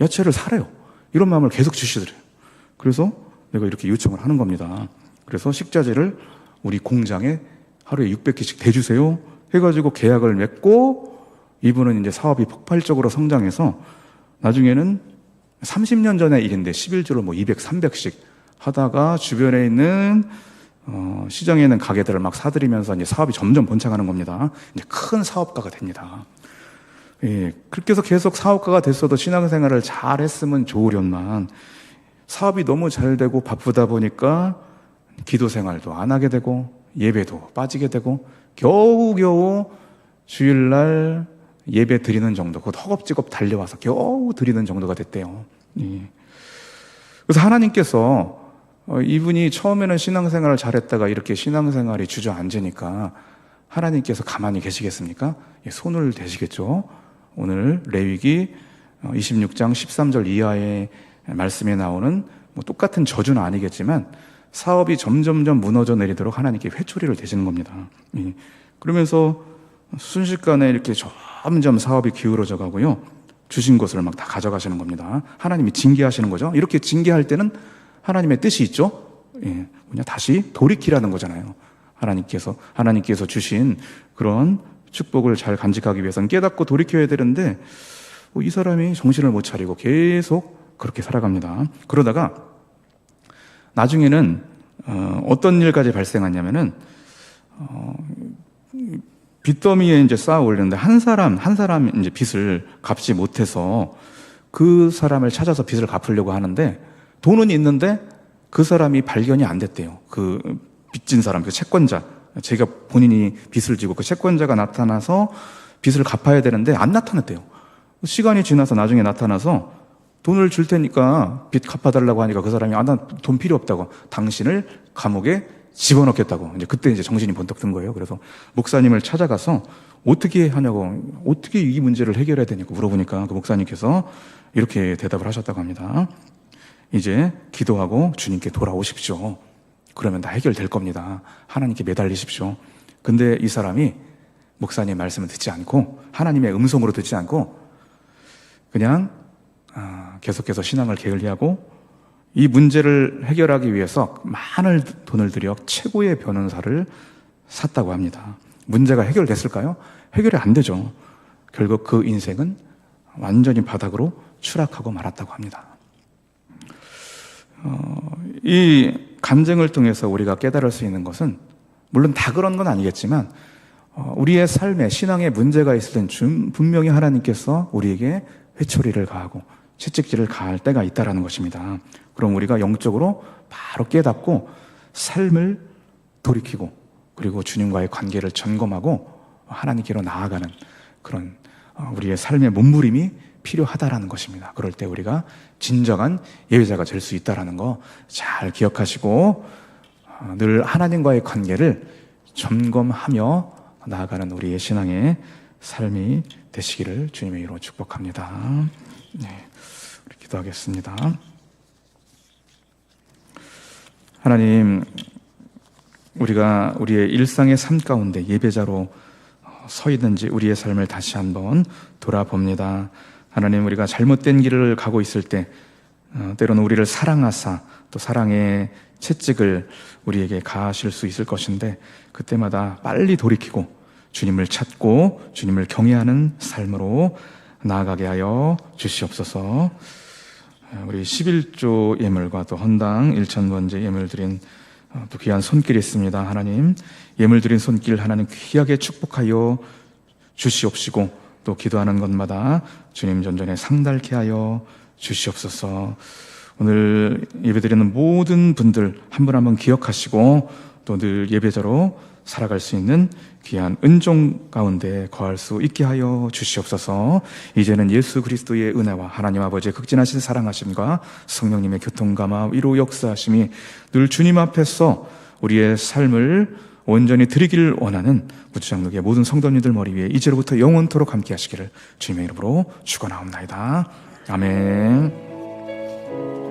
야채를 사래요. 이런 마음을 계속 주시더래요. 그래서 내가 이렇게 요청을 하는 겁니다. 그래서 식자재를 우리 공장에 하루에 600개씩 대주세요 해가지고 계약을 맺고, 이분은 이제 사업이 폭발적으로 성장해서 나중에는 30년 전의 일인데 11조를 뭐 200, 300씩 하다가 주변에 있는 시장에 있는 가게들을 막 사들이면서 이제 사업이 점점 번창하는 겁니다. 이제 큰 사업가가 됩니다. 예, 그렇게 해서 계속 사업가가 됐어도 신앙생활을 잘 했으면 좋으련만 사업이 너무 잘 되고 바쁘다 보니까 기도 생활도 안 하게 되고 예배도 빠지게 되고 겨우겨우 주일날 예배 드리는 정도, 그것 허겁지겁 달려와서 겨우 드리는 정도가 됐대요. 예. 그래서 하나님께서 이분이 처음에는 신앙생활을 잘했다가 이렇게 신앙생활이 주저앉으니까 하나님께서 가만히 계시겠습니까? 예, 손을 대시겠죠. 오늘 레위기 26장 13절 이하의 말씀에 나오는 뭐 똑같은 저주는 아니겠지만 사업이 점점점 무너져 내리도록 하나님께 회초리를 대시는 겁니다. 예. 그러면서 순식간에 이렇게 점점 사업이 기울어져 가고요. 주신 것을 막 다 가져가시는 겁니다. 하나님이 징계하시는 거죠. 이렇게 징계할 때는 하나님의 뜻이 있죠. 예. 그냥 다시 돌이키라는 거잖아요. 하나님께서 주신 그런 축복을 잘 간직하기 위해서는 깨닫고 돌이켜야 되는데 이 사람이 정신을 못 차리고 계속 그렇게 살아갑니다. 그러다가 나중에는 어떤 일까지 발생하냐면은 빚더미에 이제 쌓아 올렸는데 한 사람 이제 빚을 갚지 못해서 그 사람을 찾아서 빚을 갚으려고 하는데 돈은 있는데 그 사람이 발견이 안 됐대요. 그 빚진 사람, 그 채권자, 제가 본인이 빚을 지고 그 채권자가 나타나서 빚을 갚아야 되는데 안 나타났대요. 시간이 지나서 나중에 나타나서 돈을 줄 테니까 빚 갚아달라고 하니까 그 사람이 난 돈 필요 없다고, 당신을 감옥에 집어넣겠다고. 이제 그때 이제 정신이 번쩍 든 거예요. 그래서 목사님을 찾아가서 어떻게 하냐고, 어떻게 이 문제를 해결해야 되냐고 물어보니까 그 목사님께서 이렇게 대답을 하셨다고 합니다. 이제 기도하고 주님께 돌아오십시오. 그러면 다 해결될 겁니다. 하나님께 매달리십시오. 근데 이 사람이 목사님 말씀을 듣지 않고 하나님의 음성으로 듣지 않고 그냥 계속해서 신앙을 게을리하고 이 문제를 해결하기 위해서 많은 돈을 들여 최고의 변호사를 샀다고 합니다. 문제가 해결됐을까요? 해결이 안 되죠. 결국 그 인생은 완전히 바닥으로 추락하고 말았다고 합니다. 이 간증을 통해서 우리가 깨달을 수 있는 것은, 물론 다 그런 건 아니겠지만 우리의 삶에 신앙에 문제가 있을 땐 분명히 하나님께서 우리에게 회초리를 가하고 채찍질을 가할 때가 있다라는 것입니다. 그럼 우리가 영적으로 바로 깨닫고 삶을 돌이키고 그리고 주님과의 관계를 점검하고 하나님께로 나아가는 그런 우리의 삶의 몸부림이 필요하다라는 것입니다. 그럴 때 우리가 진정한 예배자가 될 수 있다라는 거 잘 기억하시고 늘 하나님과의 관계를 점검하며 나아가는 우리의 신앙의 삶이 되시기를 주님의 이름으로 축복합니다. 네, 우리 기도하겠습니다. 하나님, 우리가 우리의 일상의 삶 가운데 예배자로 서 있는지 우리의 삶을 다시 한번 돌아봅니다. 하나님, 우리가 잘못된 길을 가고 있을 때 때로는 우리를 사랑하사 또 사랑의 채찍을 우리에게 가하실 수 있을 것인데, 그때마다 빨리 돌이키고 주님을 찾고 주님을 경외하는 삶으로 나아가게 하여 주시옵소서. 우리 11조 예물과 또 헌당 1,000번째 예물 드린 또 귀한 손길이 있습니다. 하나님, 예물 드린 손길 하나님 귀하게 축복하여 주시옵시고 또 기도하는 것마다 주님 전전에 상달케 하여 주시옵소서. 오늘 예배드리는 모든 분들 한 분 한 분 기억하시고 또 늘 예배자로 살아갈 수 있는 귀한 은종 가운데 거할 수 있게 하여 주시옵소서. 이제는 예수 그리스도의 은혜와 하나님 아버지의 극진하신 사랑하심과 성령님의 교통감화 위로 역사하심이 늘 주님 앞에서 우리의 삶을 온전히 드리기를 원하는 무주장로교의 모든 성도님들 머리 위에 이제로부터 영원토록 함께 하시기를 주님의 이름으로 축원하옵나이다. 아멘.